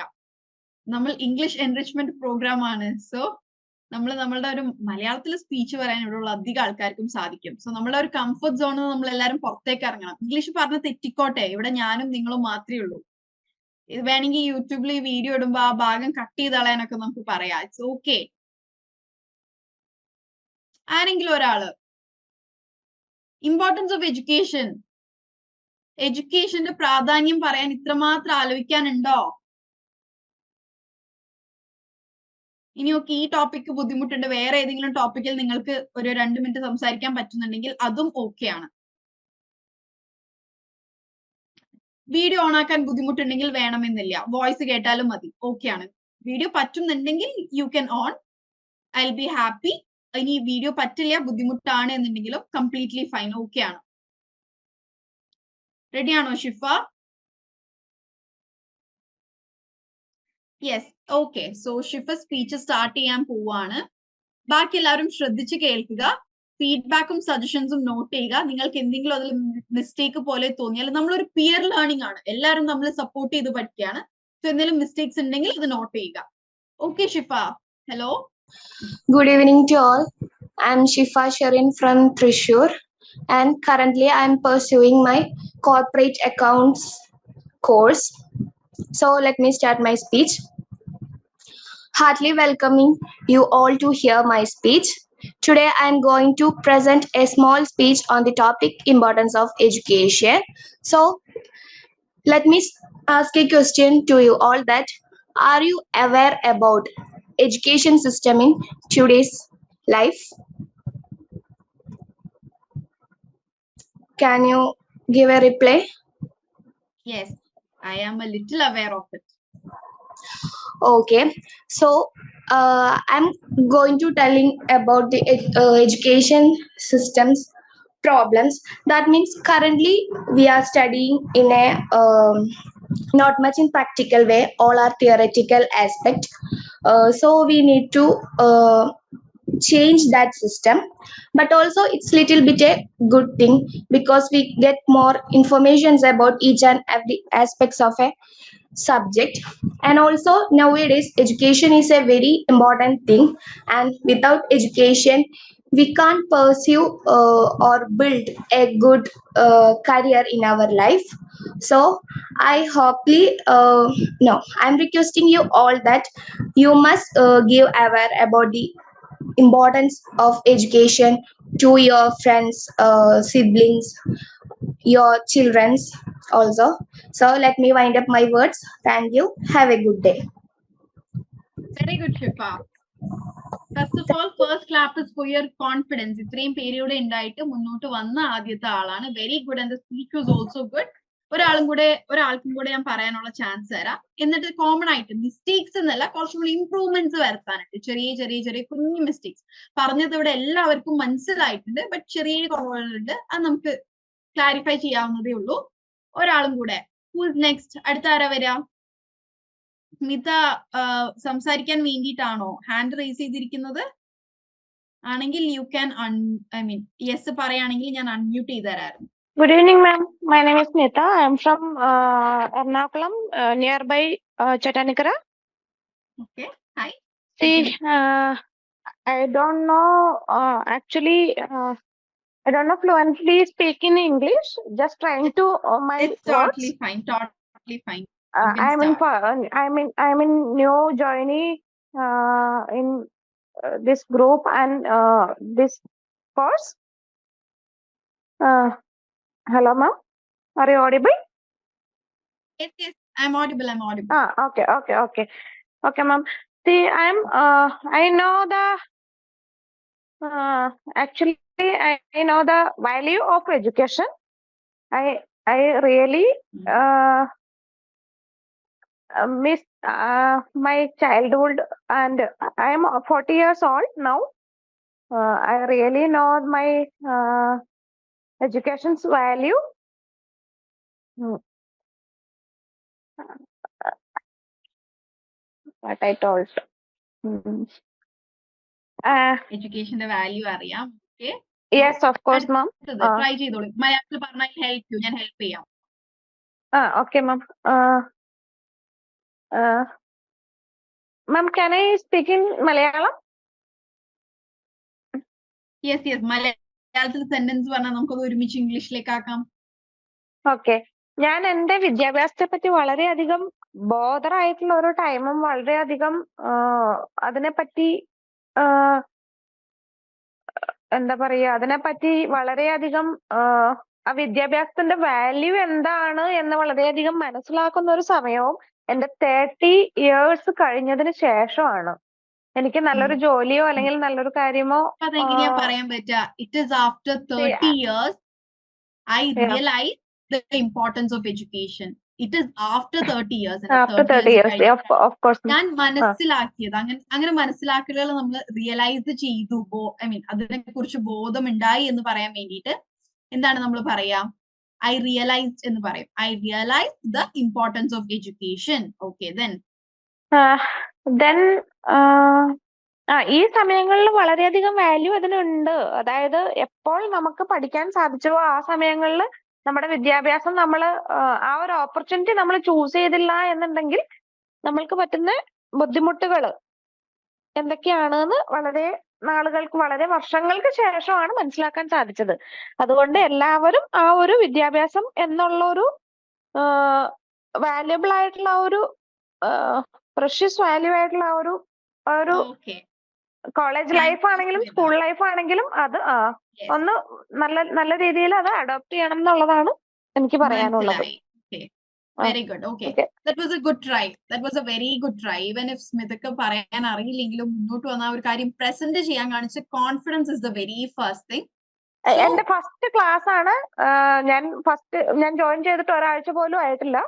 A: നമ്മൾ ഇംഗ്ലീഷ് എൻറിച്ച്മെന്റ് പ്രോഗ്രാം ആണ്. സോ നമ്മളുടെ ഒരു മലയാളത്തിൽ സ്പീച്ച് പറയാൻ ഇവിടെയുള്ള അധികം ആൾക്കാർക്കും സാധിക്കും. സോ നമ്മളുടെ ഒരു കംഫർട്ട് സോണിൽ നമ്മൾ എല്ലാവരും പുറത്തേക്ക് ഇറങ്ങണം. ഇംഗ്ലീഷ് പറഞ്ഞ് തെറ്റിക്കോട്ടെ, ഇവിടെ ഞാനും നിങ്ങളും മാത്രമേ ഉള്ളൂ. ഇത് വേണമെങ്കിൽ യൂട്യൂബിൽ ഈ വീഡിയോ ഇടുമ്പോ ആ ഭാഗം കട്ട് ചെയ്ത് കളയാനൊക്കെ നമുക്ക് പറയാം. It's okay. ആരെങ്കിലും ഒരാള് ഇമ്പോർട്ടൻസ് ഓഫ് എഡ്യൂക്കേഷൻ, എഡ്യൂക്കേഷന്റെ പ്രാധാന്യം പറയാൻ ഇത്രമാത്രം ആലോചിക്കാനുണ്ടോ? ഇനിയൊക്കെ ഈ ടോപ്പിക്ക് ബുദ്ധിമുട്ടുണ്ട്, വേറെ ഏതെങ്കിലും ടോപ്പിക്കിൽ നിങ്ങൾക്ക് ഒരു 2 മിനിറ്റ് സംസാരിക്കാൻ പറ്റുന്നുണ്ടെങ്കിൽ അതും ഓക്കെയാണ്. വീഡിയോ ഓൺ ആക്കാൻ ബുദ്ധിമുട്ടുണ്ടെങ്കിൽ വേണമെന്നില്ല, വോയിസ് കേട്ടാലും മതി, ഓക്കെയാണ്. വീഡിയോ പറ്റുന്നുണ്ടെങ്കിൽ you can on, I will be happy. ഇനി വീഡിയോ പറ്റില്ല, ബുദ്ധിമുട്ടാണ് എന്നുണ്ടെങ്കിലും കംപ്ലീറ്റ്ലി ഫൈൻ, ഓക്കെയാണ്. റെഡിയാണോ Shifa? Yes, okay. So Shifa speech start ചെയ്യാൻ പോവാണ്. ബാക്കി എല്ലാവരും ശ്രദ്ധിച്ച് കേൾക്കുക. ഫീഡ്ബാക്കും സജഷൻസും നോട്ട് ചെയ്യുക. നിങ്ങൾക്ക് എന്തെങ്കിലും അതിൽ മിസ്റ്റേക്ക് പോലെ തോന്നിയാൽ, നമ്മളൊരു പിയർ ലേണിംഗ് ആണ്, എല്ലാവരും നമ്മൾ സപ്പോർട്ട് ചെയ്ത് പഠിക്കുകയാണ്. സോ എന്തെങ്കിലും മിസ്റ്റേക്സ് ഉണ്ടെങ്കിൽ അത് നോട്ട് ചെയ്യുക. Okay Shifa, hello.
B: Good evening to all. I'm Shifa Sharin from Thrissur, and currently I'm pursuing my corporate accounts course. So let me start my speech. Heartily welcoming you all to hear my speech. Today I'm going to present a small speech on the topic importance of education. So let me ask a question to you all, that are you aware about education system in today's life? Can you give a reply?
A: Yes, I am a little aware of it.
B: Okay, so I'm going to telling about the education systems problems. That means currently we are studying in a not much in practical way, all are theoretical aspect. So we need to change that system, but also it's little bit a good thing, because we get more informations about each and every aspects of a subject. And also nowadays education is a very important thing, and without education we can't pursue or build a good career in our life. So I hopefully no, I'm requesting you all that you must give aware about the importance of education to your friends, siblings, your children's also. So let me wind up my words. Thank you. Have a good day.
A: Very good Shifa. First of all, first clap is for your confidence. ഇത്രയും പേരുടെ ഉണ്ടായിട്ട് മുന്നോട്ട് വന്ന ആദ്യത്തെ ആളാണ്. Very good. And the speech was also good. ഒരാൾക്കും കൂടെ ഞാൻ പറയാനുള്ള ചാൻസ് തരാം. എന്നിട്ട് കോമൺ ആയിട്ട് മിസ്റ്റേക്സ് എന്നല്ല, കുറച്ചും കൂടി ഇംപ്രൂവ്മെന്റ്സ് വരുത്താനായിട്ട് ചെറിയ കുഞ്ഞു മിസ്റ്റേക്സ് പറഞ്ഞത് ഇവിടെ എല്ലാവർക്കും മനസ്സിലായിട്ടുണ്ട്, ബട്ട് ചെറിയ കുറവുകളുണ്ട്, അത് നമുക്ക് ക്ലാരിഫൈ ചെയ്യാവുന്നതേ ഉള്ളൂ. ഒരാളും കൂടെ. Who's next? അടുത്ത ആരാ വരാ? സ്മിത സംസാരിക്കാൻ വേണ്ടിയിട്ടാണോ ഹാൻഡ് റേസ് ചെയ്തിരിക്കുന്നത്? ആണെങ്കിൽ യു ക്യാൻ യെസ് പറയുകയാണെങ്കിൽ ഞാൻ അൺമ്യൂട്ട് ചെയ്ത് തരായിരുന്നു.
C: Good evening, ma'am. My name is Smita. I am from Ernakulam, nearby Chatanikara.
A: Okay, hi.
C: See, I don't know, actually, I don't know fluently speak in English. Just trying to
A: It's totally fine. Totally fine.
C: I'm in new joinee in this group and this course. Hello, ma'am. Are you audible?
A: Yes, I'm audible.
C: Okay, ma'am. See, I know the actually I know the value of education. I really miss my childhood, and I am 40 years old now. I really know my education's value. What I told.
A: എഡ്യൂക്കേഷന്റെ value അറിയാം. Okay.
C: Yes, of course, ma'am.
A: Try ചെയ്തോളൂ. മലയാളത്തിൽ പറഞ്ഞാൽ ഞാൻ help ചെയ്യാം.
C: Okay, ma'am. Ma'am, can I speak in Malayalam?
A: Yes മലയാളത്തിൽ sentence പറഞ്ഞാൽ നമുക്കത് ഒരുമിച്ച് ഇംഗ്ലീഷിലേക്ക് ആക്കാം.
C: ഓക്കെ. ഞാൻ എന്റെ വിദ്യാഭ്യാസത്തെ പറ്റി വളരെയധികം ബോധറായിട്ടുള്ള ഒരു ടൈമും വളരെയധികം അതിനെപ്പറ്റി എന്താ പറയാ, അതിനെപ്പറ്റി വളരെയധികം ആ വിദ്യാഭ്യാസത്തിന്റെ വാല്യൂ എന്താണ് എന്ന് വളരെയധികം മനസ്സിലാക്കുന്ന ഒരു സമയവും എന്റെ 30 years കഴിഞ്ഞതിന് ശേഷമാണ്. എനിക്ക് നല്ലൊരു ജോലിയോ അല്ലെങ്കിൽ നല്ലൊരു കാര്യമോ
A: അതെങ്ങനെയാ പറയാൻ പറ്റുക? It is after 30 years I realize the importance of education. It is after 30 years.
C: after 30 years, of course.
A: ഞാൻ മനസ്സിലാക്കിയത് അങ്ങനെ മനസ്സിലാക്കലുകൾ നമ്മൾ റിയലൈസ് ചെയ്തു, ഐ മീൻ അതിനെ കുറിച്ച് ബോധമുണ്ടായി എന്ന് പറയാൻ വേണ്ടിയിട്ട് എന്താണ് നമ്മൾ പറയാ? I realized എന്ന് പറയും. I realized the importance of education. Okay, then
C: ഈ സമയങ്ങളിൽ വളരെയധികം വാല്യൂ അതിനുണ്ട്. അതായത് എപ്പോൾ നമുക്ക് പഠിക്കാൻ സാധിച്ചോ ആ സമയങ്ങളിൽ നമ്മുടെ വിദ്യാഭ്യാസം ആ ഒരു ഓപ്പർച്യൂണിറ്റി നമ്മൾ ചൂസ് ചെയ്തില്ല എന്നുണ്ടെങ്കിൽ നമ്മൾക്ക് പറ്റുന്ന ബുദ്ധിമുട്ടുകൾ എന്തൊക്കെയാണെന്ന് വളരെ നാളുകൾക്ക്, വളരെ വർഷങ്ങൾക്ക് ശേഷമാണ് മനസ്സിലാക്കാൻ സാധിച്ചത്. അതുകൊണ്ട് എല്ലാവരും ആ ഒരു വിദ്യാഭ്യാസം എന്നുള്ള ഒരു വാല്യുബിൾ ആയിട്ടുള്ള ഒരു പ്രഷ്യസ് വാല്യൂ ആയിട്ടുള്ള ഒരു കോളേജ് ലൈഫ് ആണെങ്കിലും സ്കൂൾ ലൈഫ് ആണെങ്കിലും അത് ഒന്ന് നല്ല രീതിയിൽ അത് അഡോപ്റ്റ് ചെയ്യണം എന്നുള്ളതാണ് എനിക്ക് പറയാനുള്ളത്.
A: Very good. Okay, that was a good try. That was a very good try. Even if സ്മിതക്ക് പറയാൻ അറിയില്ലെങ്കിലും മുന്നോട്ട് വന്ന ഒരു കാര്യം പ്രസന്റ് ചെയ്യാൻ കാണിച്ച confidence is the very first thing.
C: എന്റെ ഫസ്റ്റ് ക്ലാസ് ആണ്. ഞാൻ ജോയിൻ ചെയ്തിട്ട് ഒരാഴ്ച പോലും ആയിട്ടില്ല.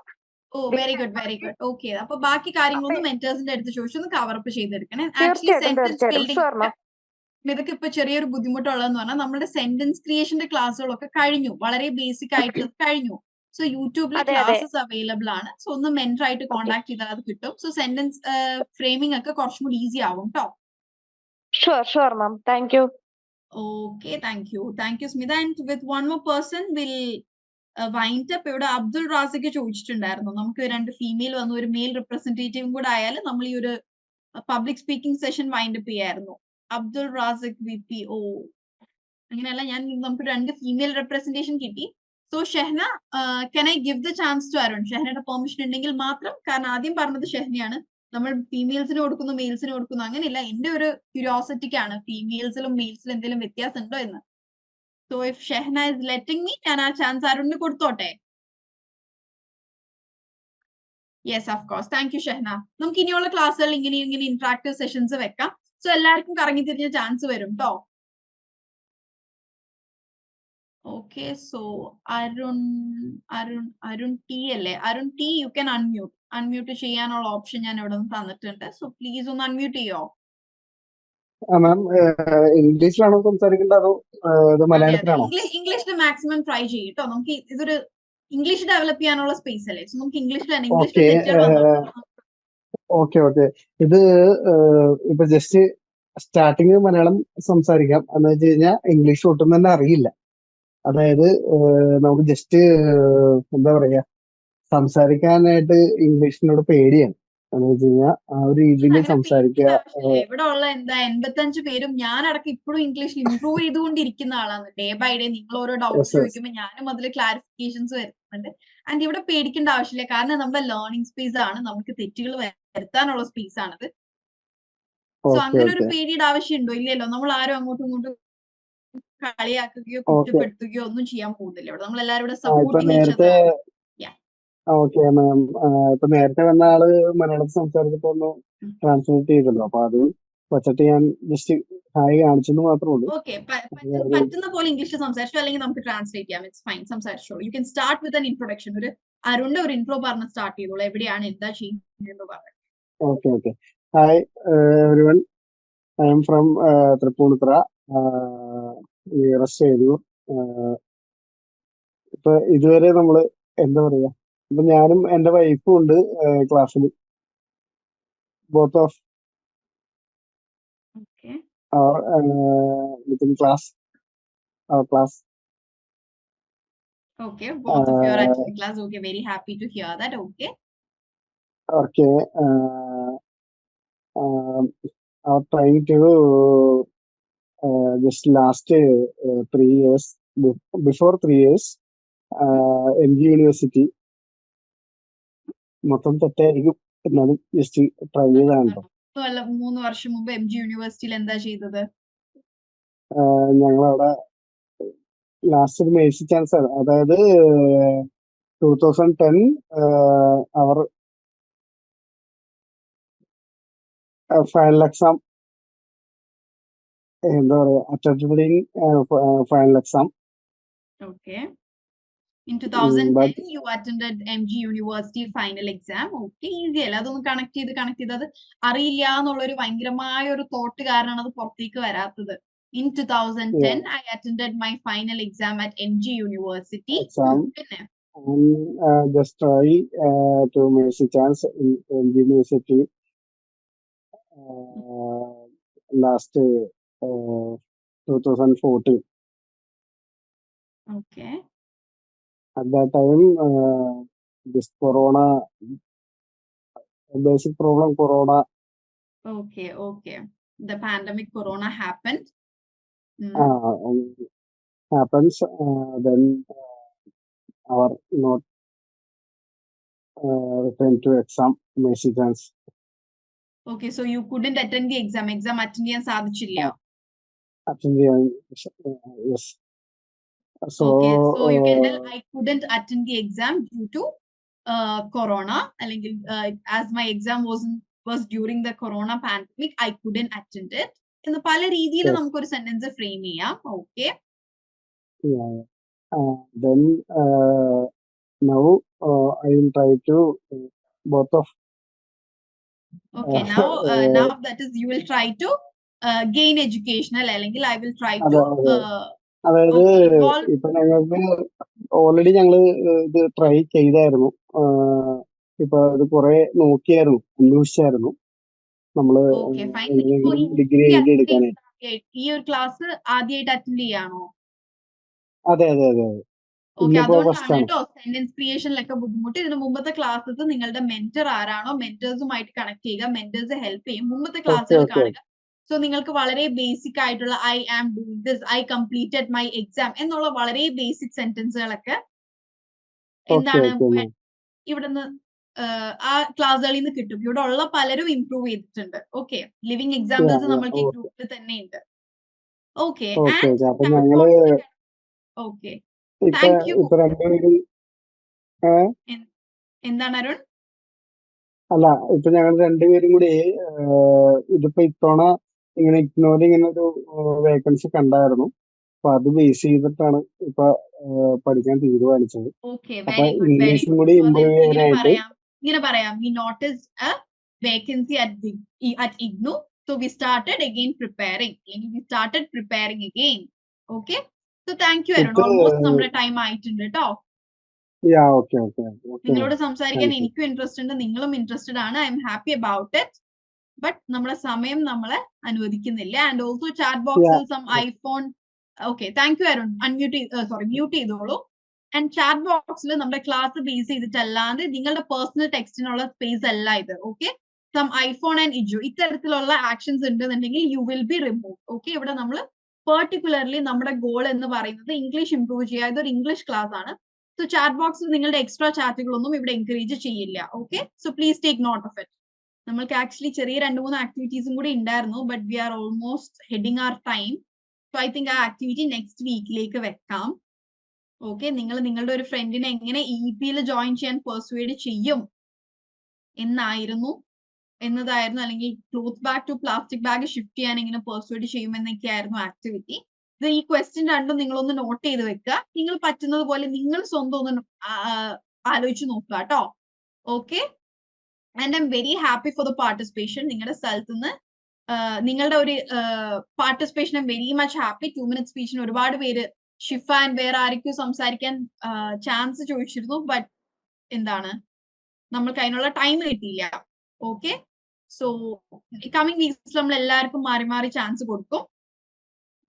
A: Very good. ഓക്കെ, അപ്പൊ ബാക്കി കാര്യങ്ങളൊന്നും മെന്റേഴ്സിന്റെ അടുത്ത് ചോദിച്ചൊന്ന് കവർ അപ്പ് ചെയ്തെടുക്കണേ. ആക്ച്വലി സെന്റൻസ് ബിൽഡിംഗ് ഇതൊക്കെ ഇപ്പൊ ചെറിയൊരു ബുദ്ധിമുട്ടുള്ളതെന്ന് പറഞ്ഞാൽ നമ്മുടെ സെന്റൻസ് ക്രിയേഷന്റെ ക്ലാസ്സുകളൊക്കെ കഴിഞ്ഞു, വളരെ ബേസിക് ആയിട്ടുള്ളത് കഴിഞ്ഞു. സോ യൂട്യൂബിൽ ക്ലാസ്സസ് അവൈലബിൾ ആണ്. സോ ഒന്ന് മെന്റർ ആയിട്ട് കോൺടാക്ട് ചെയ്താൽ അത് കിട്ടും. സോ സെന്റൻസ് ഫ്രെയിമിംഗ് ഒക്കെ കുറച്ചും കൂടി ഈസി ആവും കേട്ടോ.
C: Sure ma'am, thank you.
A: Okay, thank U Smitha. And with one more person will wind up. ഇവിടെ അബ്ദുൾ റാസിക്ക് ചോദിച്ചിട്ടുണ്ടായിരുന്നു, നമുക്ക് 2 ഫീമെയിൽ വന്നു, ഒരു മെയിൽ റിപ്രസെന്റേറ്റീവും കൂടെ ആയാൽ നമ്മൾ ഈ ഒരു public speaking session wind up ചെയ്യായിരുന്നു. അബ്ദുൾ റാസിക് VPO അങ്ങനെയല്ല, നമുക്ക് 2 ഫീമെയിൽ റെപ്രസെന്റേഷൻ കിട്ടി. So Shehna, can I give the chance to Arun? ഷെഹ്നയുടെ പെർമിഷൻ ഉണ്ടെങ്കിൽ മാത്രം. കാരണം ആദ്യം പറഞ്ഞത് ഷെഹ്നയാണ്, നമ്മൾ ഫീമെയിൽസിന് കൊടുക്കുന്നു മെയിൽസിന് കൊടുക്കുന്നു അങ്ങനെയില്ല. എന്റെ ഒരു ക്യൂരിയോസിറ്റിക്കാണ് ഫീമെയിൽസിലും മെയിൽസിലും എന്തെങ്കിലും വ്യത്യാസം ഉണ്ടോ എന്ന്. So if Shehna is letting me, ഞാൻ ആ ചാൻസ് അരുണിന് കൊടുത്തോട്ടെ? Yes, of course. Thank you Shehna. നമുക്ക് ഇനിയുള്ള ക്ലാസ്സുകളിൽ ഇങ്ങനെ ഇന്ററാക്റ്റീവ് സെഷൻസ് വെക്കാം. സോ എല്ലാവർക്കും കറങ്ങി തിരിഞ്ഞ ചാൻസ് വരും കേട്ടോ. ഓക്കെ, സോ അരുൺ ടി അല്ലേ? Arun T, you can unmute ചെയ്യാനുള്ള ഓപ്ഷൻ ഞാൻ ഇവിടെ നിന്ന് തന്നിട്ടുണ്ട്. സോ പ്ലീസ് ഒന്ന് അൺമ്യൂട്ട് ചെയ്യോ?
D: മാം, ഇംഗ്ലീഷിലാണോ സംസാരിക്കേണ്ടത് അതോ മലയാളത്തിലാണോ?
A: ഇംഗ്ലീഷിൽ മാക്സിമം ട്രൈ ചെയ്യും കേട്ടോ. നമുക്ക് ഇതൊരു ഇംഗ്ലീഷ് ഡെവലപ്പ് ചെയ്യാനുള്ള സ്പേസ് അല്ലേ? സോ നമുക്ക് ഇംഗ്ലീഷിൽ
D: ഓക്കെ. ഇത് ഇപ്പൊ ജസ്റ്റ് സ്റ്റാർട്ടിങ് മലയാളം സംസാരിക്കാം. എന്ന് വെച്ച് കഴിഞ്ഞാൽ ഇംഗ്ലീഷ് ഒട്ടും തന്നെ അറിയില്ല. അതായത് നമുക്ക് ജസ്റ്റ് എന്താ പറയാ, സംസാരിക്കാനായിട്ട് ഇംഗ്ലീഷിനോട് പേടിയാണ്. എന്ന് വെച്ച് കഴിഞ്ഞാൽ ആ ഒരു രീതിയിൽ സംസാരിക്കുക.
A: ഇവിടെ ഉള്ള 85 പേരും ഞാനടക്കം ഇപ്പോഴും ഇംഗ്ലീഷിൽ ഇംപ്രൂവ് ചെയ്തുകൊണ്ടിരിക്കുന്ന ആളാണ്. ഡേ ബൈ ഡേ നിങ്ങൾ ഓരോ ഡൗട്ട്സ് ചോദിക്കുമ്പോൾ ഞാനും അതിൽ ക്ലാരിഫിക്കേഷൻസ് വരുന്നുണ്ട്. ആൻഡ് ഇവിടെ പേടിക്കേണ്ട ആവശ്യമില്ല, കാരണം നമ്മുടെ ലേണിംഗ് സ്പേസ് ആണ്, നമുക്ക് തെറ്റുകൾ വരുത്താനുള്ള സ്പേസ് ആണത്. സോ അങ്ങനെ ഒരു പേടിയുടെ ആവശ്യമുണ്ടോ? ഇല്ലല്ലോ. നമ്മൾ ആരും അങ്ങോട്ടും ഇങ്ങോട്ടും കളിയാക്കുകയോ കുറ്റപ്പെടുത്തുകയോ ഒന്നും ചെയ്യാൻ പോകുന്നില്ല. ഇവിടെ നമ്മൾ എല്ലാവരും ഇവിടെ സപ്പോർട്ടിങ്.
D: ഓക്കെ മാം, ഇപ്പൊ നേരത്തെ വന്ന ആള് മലയാളത്തിൽ സംസാരിച്ചപ്പോ ഒന്ന് ട്രാൻസ്ലേറ്റ് ചെയ്തല്ലോ, അപ്പൊ അത് വച്ചിട്ട് ഞാൻ ജസ്റ്റ് ഹായ് കാണിച്ചെന്ന് മാത്രമേ ഉള്ളൂ.
A: ഓക്കെ, പറ്റുന്ന പോലെ ഇംഗ്ലീഷിൽ സംസാരിച്ചു, അല്ലെങ്കിൽ നമുക്ക് ട്രാൻസ്ലേറ്റ് ചെയ്യാം. ഇറ്റ്സ് ഫൈൻ, സംസാരിച്ചോളൂ. You can start with an introduction. ഒരു അരുണിന്റെ ഒരു ഇൻട്രോ പറഞ്ഞ് സ്റ്റാർട്ട് ചെയ്തോളൂ. എവിടെയാണ്, എന്താ ചെയ്യുന്നത് പറയാം.
D: Okay. Hi everyone, I am from Tripunithura, nearest Eroor. ഇപ്പൊ ഇതുവരെ നമ്മള് എന്താ പറയാ, ഇപ്പൊ ഞാനും എന്റെ വൈഫും ഉണ്ട് ക്ലാസ്സിൽ. Both of class.
A: Okay, both of you are attending class. Okay, very happy to hear that. Okay.
D: I'm trying to just last 3 years, before 3 years, MG University മൊത്തം തെറ്റായിരിക്കും എന്നാലും ജസ്റ്റ് ട്രൈ ചെയ്താണ്.
A: 3 വർഷം മുമ്പ് MG യൂണിവേഴ്സിറ്റിയിൽ എന്താ ചെയ്തത്?
D: ഞങ്ങളവിടെ ലാസ്റ്റ് ഒരു മേഴ്സി ചാൻസ് ആണ്. അതായത് 2010 അവർ ഫൈനൽ എക്സാം എന്താ പറയാ attending final exam.
A: Okay. In 2010 you attended MG University final exam. Okay, easy അല്ല. അതൊന്ന് കണക്ട് ചെയ്ത് അത് അറിയില്ല എന്നുള്ള ഒരു ഭയങ്കരമായ ഒരു തോട്ട് കാരണമാണ് അത് പുറത്തേക്ക് വരാത്തത്. In 2010 I attended my final exam at MG University. പിന്നെ
D: just try to mercy chance in MG University last 2014.
A: Okay.
D: At that time, this corona, basic problem, corona.
A: Okay. The pandemic corona happened.
D: Happens, then our not return to exam, mercy chance.
A: Okay, so you couldn't attend the exam. Exam attend ചെയ്യാൻ സാധിച്ചില്ല.
D: Attend the, yes. So,
A: okay, so you can tell I couldn't attend the exam due to corona. As my exam was during the corona pandemic, I couldn't attend it. എന്ന് പല രീതിയിൽ നമുക്കൊരു sentence frame ചെയ്യാം. Okay.
D: Then now I will try to both of.
A: Okay, now that is you will try to gain educational അല്ലെങ്കിൽ I will try to
D: അതായത് ഇപ്പൊ ഞങ്ങൾക്ക് already ഞങ്ങള് ഇത് ട്രൈ ചെയ്തായിരുന്നു. ഇപ്പൊ ഇത് കുറെ നോക്കിയായിരുന്നു, അന്വേഷിച്ചായിരുന്നു നമ്മള് ഡിഗ്രി എഴുതി എടുക്കാനായിട്ട്.
A: ഈ ഒരു ക്ലാസ് ആദ്യമായിട്ട് അറ്റൻഡ് ചെയ്യാണോ?
D: അതെ.
A: ഓക്കെ, അതുകൊണ്ടാണ് കേട്ടോ സെന്റൻസ് ക്രിയേഷനിലൊക്കെ ബുദ്ധിമുട്ട്. ഇതിന് മുമ്പത്തെ ക്ലാസ്സസ് നിങ്ങളുടെ മെന്റർ ആരാണോ മെന്റേഴ്സുമായിട്ട് കണക്ട് ചെയ്യുക, മെന്റേഴ്സ് ഹെൽപ്പ് ചെയ്യും. മുമ്പത്തെ ക്ലാസ്സുകൾ കാണുക. സോ നിങ്ങൾക്ക് വളരെ ബേസിക് ആയിട്ടുള്ള I am doing this, I completed my exam എന്നുള്ള വളരെ ബേസിക് സെന്റൻസുകളൊക്കെ എന്താണ് ഇവിടുന്ന് ആ ക്ലാസ്സുകളിൽ നിന്ന് കിട്ടും. ഇവിടെ ഉള്ള പലരും ഇംപ്രൂവ് ചെയ്തിട്ടുണ്ട്. ഓക്കെ, ലിവിങ് എക്സാമ്പിൾസ് നമ്മൾക്ക് ഈ ഗ്രൂപ്പിൽ തന്നെ ഉണ്ട്. Okay, okay, thank U. എന്താണ് അരുൺ?
D: അല്ല, ഇപ്പൊ ഞങ്ങൾ രണ്ടുപേരും കൂടി ഇതിപ്പോ ഇത്തവണ ഇങ്ങനെ ഇഗ്നോറിൽ ഇങ്ങനെ ഒരു വേക്കൻസി കണ്ടായിരുന്നു. അപ്പൊ അത് ബേസ് ചെയ്തിട്ടാണ് ഇപ്പൊ പഠിക്കാൻ തീരുമാനിച്ചത്. അപ്പൊ ഇംഗ്ലീഷും കൂടി ഇമ്പ്രൂവ് ചെയ്യാനായിട്ട്
A: ഇങ്ങനെ പറയാം, we noticed a vacancy at IGNOU, so we started preparing again. Okay, so thank you Arun. Almost നമ്മുടെ ടൈം ആയിട്ടുണ്ട് കേട്ടോ. നിങ്ങളോട് സംസാരിക്കാൻ എനിക്കും ഇൻട്രസ്റ്റ് ഉണ്ട്, നിങ്ങളും ഇൻട്രസ്റ്റഡ് ആണ്. I am happy about it. But നമ്മുടെ സമയം നമ്മളെ അനുവദിക്കുന്നില്ല. ആൻഡ് ഓൾസോ ചാറ്റ് ബോക്സിൽ some iPhone. Okay, thank you Arun. Mute ചെയ്തോളൂ. ആൻഡ് ചാറ്റ് ബോക്സിൽ നമ്മുടെ ക്ലാസ് ബേസ് ചെയ്തിട്ടല്ലാതെ നിങ്ങളുടെ പേഴ്സണൽ ടെക്സ്റ്റിനുള്ള സ്പേസ് അല്ല ഇത്. ഓക്കെ, സം ഐഫോൺ ആൻഡ് ഇജു ഇത്തരത്തിലുള്ള ആക്ഷൻസ് ഉണ്ടെന്നുണ്ടെങ്കിൽ you will be remove. Okay, ഇവിടെ നമ്മൾ പെർട്ടിക്കുലർലി നമ്മുടെ ഗോൾ എന്ന് പറയുന്നത് ഇംഗ്ലീഷ് ഇംപ്രൂവ് ചെയ്യുക. ഇതൊരു ഇംഗ്ലീഷ് ക്ലാസ് ആണ്. സോ ചാറ്റ് ബോക്സിൽ നിങ്ങളുടെ എക്സ്ട്രാ ചാറ്റുകളൊന്നും ഇവിടെ എൻകറേജ് ചെയ്യില്ല. Okay, so please take note of it. നമ്മൾക്ക് ആക്ച്വലി ചെറിയ 2-3 ആക്ടിവിറ്റീസും കൂടി ഉണ്ടായിരുന്നു. But we are almost heading our time. So I think ആ ആക്ടിവിറ്റി നെക്സ്റ്റ് വീക്കിലേക്ക് വെക്കാം. ഓക്കെ, നിങ്ങൾ നിങ്ങളുടെ ഒരു ഫ്രണ്ടിനെ എങ്ങനെ EPയിൽ ജോയിൻ ചെയ്യാൻ പെർസ്വേഡ് ചെയ്യും എന്നതായിരുന്നു, അല്ലെങ്കിൽ cloth bag to plastic bag shift ചെയ്യാൻ എങ്ങനെ പെർസ്വേഡ് ചെയ്യുമെന്നൊക്കെയായിരുന്നു ആക്ടിവിറ്റി. ഇത് ഈ ക്വസ്റ്റ്യൻ രണ്ടും നിങ്ങളൊന്ന് നോട്ട് ചെയ്ത് വെക്കുക. നിങ്ങൾ പറ്റുന്നത് പോലെ നിങ്ങൾ സ്വന്തം ഒന്ന് ആലോചിച്ച് നോക്കുക കേട്ടോ. Okay, and I am very happy for the participation. നിങ്ങളുടെ സ്ഥലത്ത് നിന്ന് നിങ്ങളുടെ ഒരു participation I am very much happy. 2 minute സ്പീച്ചിന് ഒരുപാട് പേര് ഷിഫ ആൻഡ് വേറെ ആർക്കും സംസാരിക്കാൻ ചാൻസ് ചോദിച്ചിരുന്നു. ബട്ട് എന്താണ്, നമ്മൾക്ക് അതിനുള്ള ടൈം കിട്ടിയില്ല. ഓക്കെ, സോ കമ്മിങ് വീക്സ് നമ്മൾ എല്ലാവർക്കും മാറി മാറി ചാൻസ് കൊടുക്കും.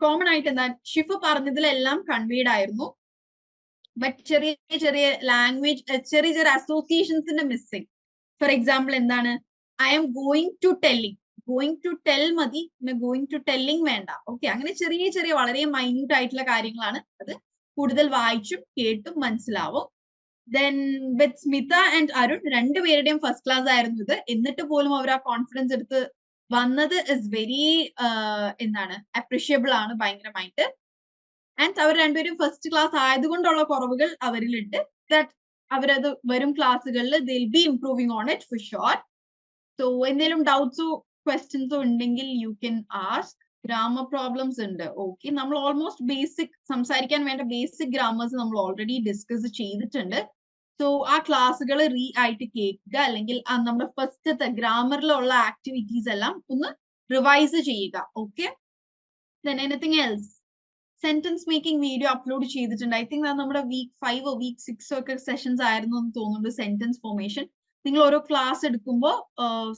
A: കോമൺ ആയിട്ട് എന്താ ഷിഫ പറഞ്ഞതിലെല്ലാം കൺവീഡ് ആയിരുന്നു. ബട്ട് ചെറിയ ലാംഗ്വേജ് ചെറിയ അസോസിയേഷൻസിന്റെ മിസ്സിംഗ്. ഫോർ എക്സാമ്പിൾ എന്താണ്, I am going to telling. Going to tell മതി, പിന്നെ ഗോയിങ് ടു ടെല്ലിംഗ് വേണ്ട. ഓക്കെ, അങ്ങനെ ചെറിയ ചെറിയ വളരെ മൈന്യൂട്ട് ആയിട്ടുള്ള കാര്യങ്ങളാണ്. അത് കൂടുതൽ വായിച്ചും കേട്ടും മനസ്സിലാവും. Then with Smitha and Arun രണ്ടുപേരുടെയും ഫസ്റ്റ് ക്ലാസ് ആയിരുന്നു ഇത്. എന്നിട്ട് പോലും അവർ ആ കോൺഫിഡൻസ് എടുത്ത് വന്നത് ഇസ് വെരി എന്താണ് അപ്രീഷിയബിൾ ആണ് ഭയങ്കരമായിട്ട്. ആൻഡ് അവർ രണ്ടുപേരും ഫസ്റ്റ് ക്ലാസ് ആയതുകൊണ്ടുള്ള കുറവുകൾ അവരിലുണ്ട്. ദാറ്റ് അവരത് വരും ക്ലാസ്സുകളിൽ will be improving on it for sure. So എന്തെങ്കിലും ഡൗട്ട്സോ ക്വസ്റ്റ്യൻസോ ഉണ്ടെങ്കിൽ you can ask. Grammar problems ഉണ്ട്. ഓക്കെ, നമ്മൾ ഓൾമോസ്റ്റ് ബേസിക് സംസാരിക്കാൻ വേണ്ട ബേസിക് ഗ്രാമേഴ്സ് നമ്മൾ ഓൾറെഡി ഡിസ്കസ് ചെയ്തിട്ടുണ്ട്. സോ ആ ക്ലാസ്സുകൾ ആയിട്ട് കേൾക്കുക, അല്ലെങ്കിൽ നമ്മുടെ ഫസ്റ്റത്തെ ഗ്രാമറിലുള്ള ആക്ടിവിറ്റീസ് എല്ലാം ഒന്ന് റിവൈസ് ചെയ്യുക. Okay, then anything else? Sentence making video upload ചെയ്തിട്ടുണ്ട്. ഐ തിങ്ക് നമ്മുടെ വീക്ക് 5 വീക്ക് 6 ഒക്കെ സെഷൻസ് ആയിരുന്നു എന്ന് തോന്നുന്നുണ്ട്. സെന്റൻസ് ഫോർമേഷൻ, നിങ്ങൾ ഓരോ ക്ലാസ് എടുക്കുമ്പോൾ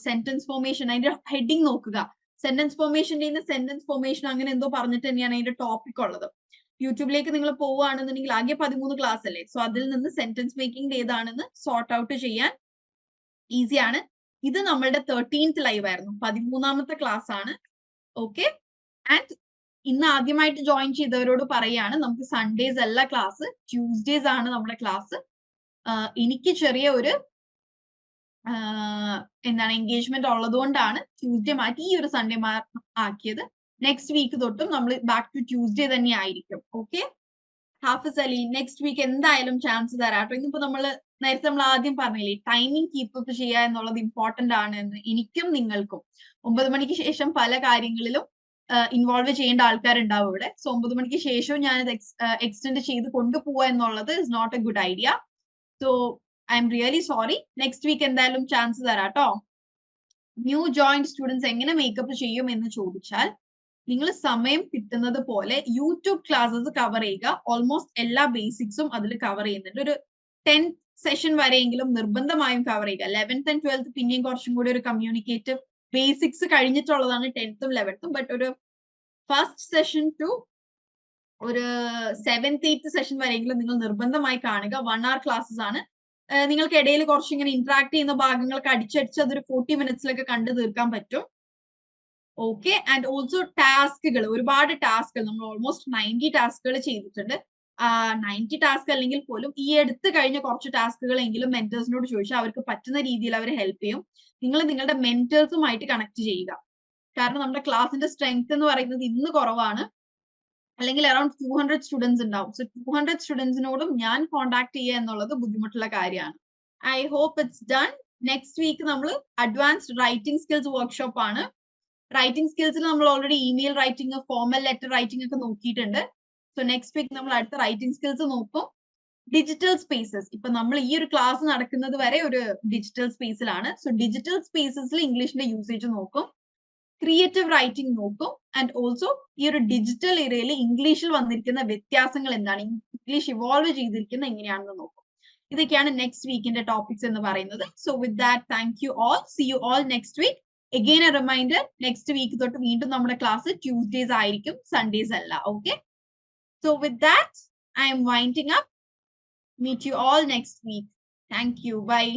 A: സെന്റൻസ് ഫോർമേഷൻ അതിന്റെ ഹെഡിങ് നോക്കുക. സെന്റൻസ് ഫോർമേഷന്റെ സെന്റൻസ് ഫോർമേഷൻ അങ്ങനെ എന്തോ പറഞ്ഞിട്ട് തന്നെയാണ് അതിന്റെ ടോപ്പിക് ഉള്ളത്. യൂട്യൂബിലേക്ക് നിങ്ങൾ പോവുകയാണെന്നുണ്ടെങ്കിൽ ആകെ 13 ക്ലാസ് അല്ലേ. സോ അതിൽ നിന്ന് സെന്റൻസ് മേക്കിംഗ് ഏതാണെന്ന് സോർട്ട് ഔട്ട് ചെയ്യാൻ ഈസിയാണ്. ഇത് നമ്മളുടെ 13th ലൈവ് ആയിരുന്നു, 13ാമത്തെ ക്ലാസ് ആണ്. ഓക്കെ, ആൻഡ് ഇന്ന് ആദ്യമായിട്ട് ജോയിൻ ചെയ്തവരോട് പറയാണ്, നമുക്ക് സൺഡേസ് അല്ല ക്ലാസ്, ട്യൂസ്ഡേസ് ആണ് നമ്മുടെ ക്ലാസ്. എനിക്ക് ചെറിയ ഒരു എന്താണ് എൻഗേജ്മെന്റ് ഉള്ളതുകൊണ്ടാണ് ട്യൂസ്ഡേ മാറ്റി ഈ ഒരു സൺഡേ ആക്കിയത്. നെക്സ്റ്റ് വീക്ക് തൊട്ടും നമ്മൾ ബാക്ക് ടു ട്യൂസ്ഡേ തന്നെ ആയിരിക്കും. Okay, Hafiz Ali next week എന്തായാലും ചാൻസ് തരാട്ടോ. ഇന്നിപ്പോ നേരത്തെ നമ്മൾ ആദ്യം പറഞ്ഞില്ലേ, ടൈമിംഗ് കീപ്പ് അപ്പ് ചെയ്യുക എന്നുള്ളത് ഇമ്പോർട്ടന്റ് ആണ് എന്ന് എനിക്കും നിങ്ങൾക്കും. 9 മണിക്ക് ശേഷം പല കാര്യങ്ങളിലും ഇൻവോൾവ് ചെയ്യേണ്ട ആൾക്കാരുണ്ടാവും ഇവിടെ. സോ 9 മണിക്ക് ശേഷവും ഞാനത് എക്സ്റ്റെൻഡ് ചെയ്ത് കൊണ്ടുപോവുക എന്നുള്ളത് is not a good idea. So I am really sorry. Next week എന്തായാലും ചാൻസ് തരാട്ടോ. ന്യൂ ജോയിന്റ് സ്റ്റുഡൻസ് എങ്ങനെ മേക്കപ്പ് ചെയ്യും എന്ന് ചോദിച്ചാൽ, നിങ്ങൾ സമയം കിട്ടുന്നത് പോലെ യൂട്യൂബ് ക്ലാസ്സസ് കവർ ചെയ്യുക. ഓൾമോസ്റ്റ് എല്ലാ ബേസിക്സും അതിൽ കവർ ചെയ്യുന്നുണ്ട്. ഒരു 10th സെഷൻ വരെയെങ്കിലും നിർബന്ധമായും കവർ ചെയ്യുക. 11th and 12th പിന്നെയും കുറച്ചും കൂടി ഒരു കമ്മ്യൂണിക്കേറ്റീവ് ബേസിക്സ് കഴിഞ്ഞിട്ടുള്ളതാണ് 10th ഉം 11th ഉം. ബട്ട് ഒരു ഫസ്റ്റ് സെഷൻ ടു ഒരു 7th 8th സെഷൻ വരെയെങ്കിലും നിങ്ങൾ നിർബന്ധമായി കാണുക. 1 hour ക്ലാസ്സസ് ആണ്. നിങ്ങൾക്ക് ഇടയിൽ കുറച്ച് ഇങ്ങനെ ഇന്ററാക്ട് ചെയ്യുന്ന ഭാഗങ്ങൾക്ക് അടിച്ചടിച്ച് അതൊരു 40 മിനിറ്റ്സിലൊക്കെ കണ്ടു തീർക്കാൻ പറ്റും. ഓക്കെ, ആൻഡ് ഓൾസോ ടാസ്കുകൾ, ഒരുപാട് ടാസ്കുകൾ, നമ്മൾ ഓൾമോസ്റ്റ് 90 ടാസ്കുകൾ ചെയ്തിട്ടുണ്ട്. 90 ടാസ്ക് അല്ലെങ്കിൽ പോലും ഈ എടുത്ത് കഴിഞ്ഞ കുറച്ച് ടാസ്കുകളെങ്കിലും മെന്റേഴ്സിനോട് ചോദിച്ചാൽ അവർക്ക് പറ്റുന്ന രീതിയിൽ അവർ ഹെൽപ്പ് ചെയ്യും. നിങ്ങൾ നിങ്ങളുടെ മെന്റേഴ്സുമായിട്ട് കണക്ട് ചെയ്യുക. കാരണം നമ്മുടെ ക്ലാസിന്റെ സ്ട്രെങ്ത് എന്ന് പറയുന്നത് ഇന്ന് കുറവാണ്, അല്ലെങ്കിൽ അറൌണ്ട് 200 സ്റ്റുഡൻസ് ഉണ്ടാവും. സോ 200 സ്റ്റുഡൻസിനോടും ഞാൻ കോൺടാക്ട് ചെയ്യുക എന്നുള്ളത് ബുദ്ധിമുട്ടുള്ള കാര്യമാണ്. I hope it's done. Next week നമ്മൾ അഡ്വാൻസ്ഡ് റൈറ്റിംഗ് സ്കിൽസ് വർക്ക്ഷോപ്പ് ആണ്. റൈറ്റിംഗ് സ്കിൽസിൽ നമ്മൾ already email writing, formal letter writing ഒക്കെ നോക്കിയിട്ടുണ്ട്. സോ നെക്സ്റ്റ് വീക്ക് നമ്മൾ അടുത്ത റൈറ്റിംഗ് സ്കിൽസ് നോക്കും. ഡിജിറ്റൽ സ്പേസസ്, ഇപ്പൊ നമ്മൾ ഈ ഒരു ക്ലാസ് നടക്കുന്നത് വരെ ഒരു ഡിജിറ്റൽ സ്പേസിലാണ്. സോ ഡിജിറ്റൽ സ്പേസസിൽ ഇംഗ്ലീഷിന്റെ യൂസേജ് നോക്കും, ക്രിയേറ്റീവ് റൈറ്റിംഗ് നോക്കും, ആൻഡ് ഓൾസോ ഈ ഒരു ഡിജിറ്റൽ ഏരിയയിൽ ഇംഗ്ലീഷിൽ വന്നിരിക്കുന്ന വ്യത്യാസങ്ങൾ എന്താണ്, ഇംഗ്ലീഷ് ഇവോൾവ് ചെയ്തിരിക്കുന്ന എങ്ങനെയാണെന്ന് നോക്കും. ഇതൊക്കെയാണ് നെക്സ്റ്റ് വീക്കിന്റെ ടോപ്പിക്സ് എന്ന് പറയുന്നത്. So with that, thank you all. See you all next week. Again a reminder, next week തൊട്ട് വീണ്ടും നമ്മുടെ ക്ലാസ് ട്യൂസ്ഡേസ് ആയിരിക്കും, സൺഡേസ് അല്ല. Okay, so with that I am winding up. Meet you all next week. Thank you. Bye.